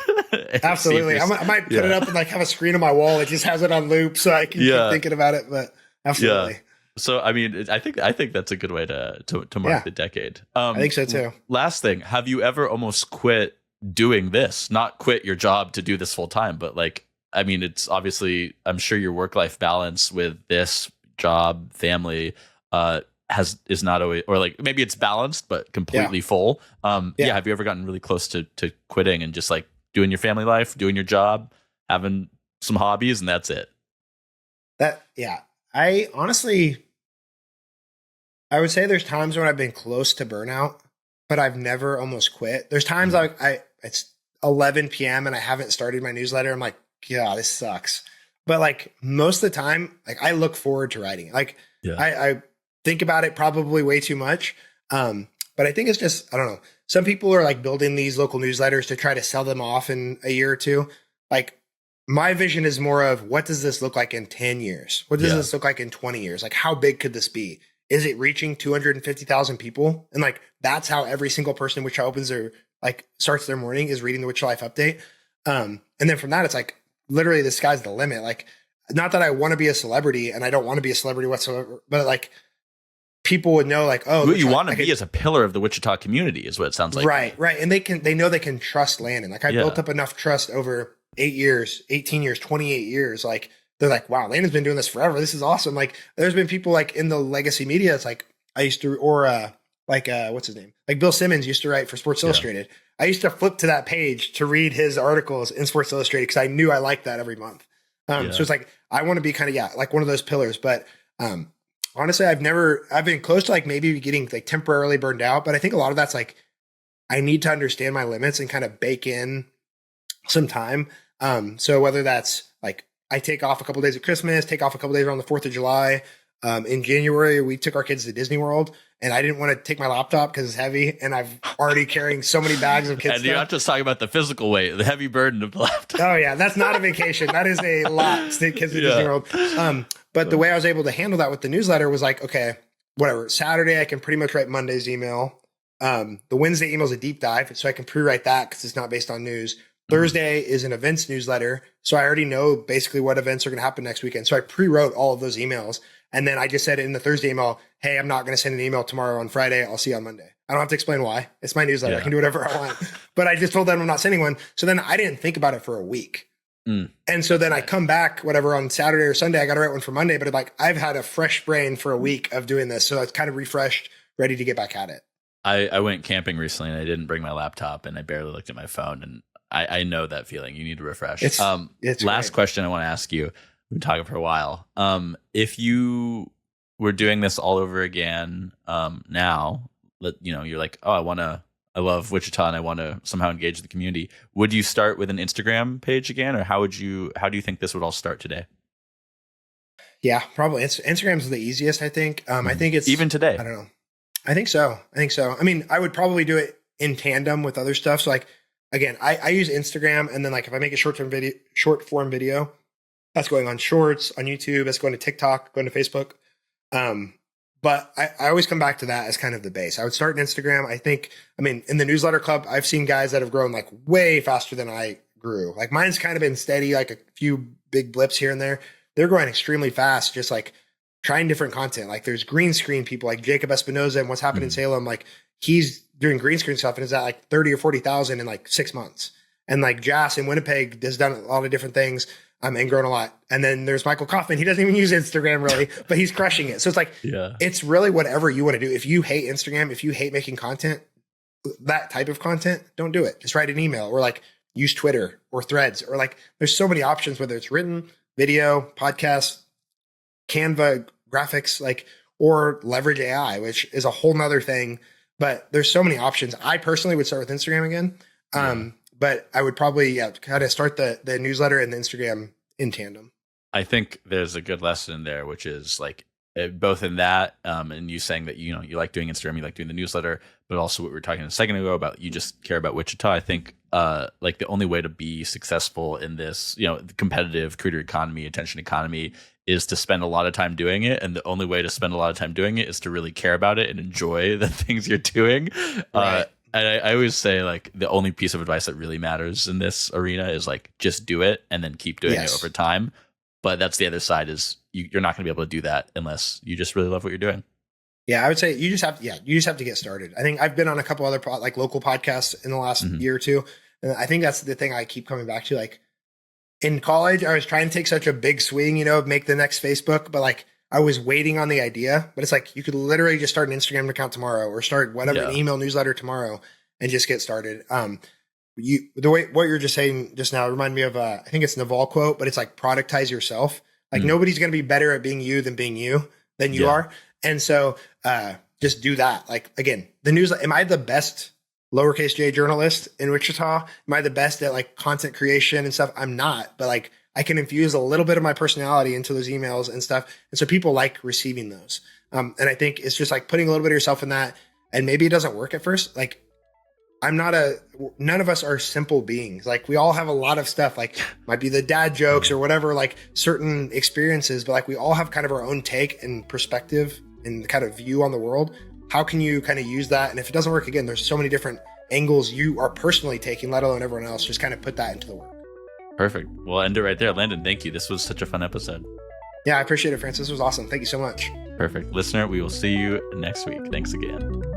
Absolutely. I might put it up and like have a screen on my wall that just has it on loop so I can keep thinking about it. But absolutely. Yeah. So I mean, I think that's a good way to mark the decade. I think so too. Last thing, have you ever almost quit doing this? Not quit your job to do this full time, but like, I mean, it's obviously, I'm sure your work-life balance with this job, family, is not always, or like maybe it's balanced but completely full. Have you ever gotten really close to quitting and just like doing your family life, doing your job, having some hobbies, and that's it? I honestly, I would say there's times when I've been close to burnout, but I've never almost quit. There's times like it's 11 p.m. and I haven't started my newsletter. I'm like, yeah, this sucks. But like most of the time, like I look forward to writing. Like I think about it probably way too much. But I think it's just, I don't know. Some people are like building these local newsletters to try to sell them off in a year or two. Like my vision is more of, what does this look like in 10 years? What does this look like in 20 years? Like, how big could this be? Is it reaching 250,000 people? And like, that's how every single person in Wichita opens their, like starts their morning, is reading the Wichita Life update. And then from that, it's like, literally the sky's the limit. Like, not that I want to be a celebrity, and I don't want to be a celebrity whatsoever, but like people would know like, oh, what you want to be as a pillar of the Wichita community is what it sounds like. Right. And they know they can trust Landon. Like I built up enough trust over 8 years, 18 years, 28 years. Like they're like, wow, Landon's been doing this forever. This is awesome. Like there's been people like in the legacy media. It's like I used to, or what's his name? Like Bill Simmons used to write for Sports Illustrated. I used to flip to that page to read his articles in Sports Illustrated because I knew I liked that every month. So it's like, I want to be kind of, like one of those pillars. But honestly, I've been close to like maybe getting like temporarily burned out. But I think a lot of that's like, I need to understand my limits and kind of bake in some time. So whether that's like, I take off a couple of days at Christmas, take off a couple of days around the 4th of July. In January, we took our kids to Disney World, and I didn't want to take my laptop because it's heavy, and I've already carrying so many bags of kids. And you're not just talking about the physical weight, the heavy burden of the laptop. Oh yeah, that's not a vacation. That is a lot to take kids to Disney World. But the way I was able to handle that with the newsletter was like, okay, whatever. Saturday, I can pretty much write Monday's email. The Wednesday email is a deep dive, so I can pre-write that because it's not based on news. Thursday is an events newsletter. So I already know basically what events are going to happen next weekend. So I pre-wrote all of those emails. And then I just said in the Thursday email, hey, I'm not going to send an email tomorrow on Friday. I'll see you on Monday. I don't have to explain why. It's my newsletter. I can do whatever I want. But I just told them I'm not sending one. So then I didn't think about it for a week. And so then I come back, whatever, on Saturday or Sunday, I got to write one for Monday. But like I've had a fresh brain for a week of doing this. So it's kind of refreshed, ready to get back at it. I went camping recently and I didn't bring my laptop and I barely looked at my phone. And I know that feeling. You need to refresh. It's last question I want to ask you. We've been talking for a while. If you were doing this all over again now, you're like, oh, I love Wichita and I want to somehow engage the community. Would you start with an Instagram page again, or how do you think this would all start today? Yeah, probably Instagram's the easiest, I think. I think it's even today. I don't know. I think so. I mean, I would probably do it in tandem with other stuff. So like, again, I use Instagram, and then like if I make a short form video, that's going on Shorts on YouTube. That's going to TikTok, going to Facebook. But I always come back to that as kind of the base. I would start in Instagram. In the newsletter club, I've seen guys that have grown like way faster than I grew. Like mine's kind of been steady, like a few big blips here and there. They're growing extremely fast, just like trying different content. Like there's green screen people like Jacob Espinoza and What's Happened in Salem. Like he's doing green screen stuff and is at like 30 or 40,000 in like 6 months. And like Jas in Winnipeg has done a lot of different things. And grown a lot. And then there's Michael Kaufman. He doesn't even use Instagram really, but he's crushing it. So it's like, It's really whatever you want to do. If you hate Instagram, if you hate making content, that type of content, don't do it. Just write an email or like use Twitter or Threads or like, there's so many options, whether it's written, video, podcast, Canva, graphics, like, or leverage AI, which is a whole nother thing. But there's so many options. I personally would start with Instagram again. But I would probably kind of start the newsletter and the Instagram in tandem. I think there's a good lesson there, which is like both in that and you saying that, you like doing Instagram, you like doing the newsletter, but also what we were talking a second ago about you just care about Wichita. I think like the only way to be successful in this, the competitive creator economy, attention economy, is to spend a lot of time doing it. And the only way to spend a lot of time doing it is to really care about it and enjoy the things you're doing. Right. And I always say like the only piece of advice that really matters in this arena is like just do it and then keep doing it over time. But that's the other side is you're not going to be able to do that unless you just really love what you're doing. Yeah, I would say you just have to get started. I think I've been on a couple other local podcasts in the last year or two. And I think that's the thing I keep coming back to. Like in college, I was trying to take such a big swing, make the next Facebook, but like I was waiting on the idea, but it's like you could literally just start an Instagram account tomorrow or start an email newsletter tomorrow and just get started. What you're just saying just now reminded me of I think it's Naval quote, but it's like productize yourself. Like nobody's going to be better at being you than you are. And so just do that. Like again, the newsletter. Am I the best lowercase j journalist in Wichita? Am I the best at like content creation and stuff? I'm not, but like I can infuse a little bit of my personality into those emails and stuff. And so people like receiving those. And I think it's just like putting a little bit of yourself in that. And maybe it doesn't work at first. Like none of us are simple beings. Like we all have a lot of stuff, like might be the dad jokes or whatever, like certain experiences, but like we all have kind of our own take and perspective and kind of view on the world. How can you kind of use that? And if it doesn't work, again, there's so many different angles you are personally taking, let alone everyone else. Just kind of put that into the work. Perfect. We'll end it right there. Landon, thank you. This was such a fun episode. Yeah, I appreciate it, Francis. This was awesome. Thank you so much. Perfect. Listener, we will see you next week. Thanks again.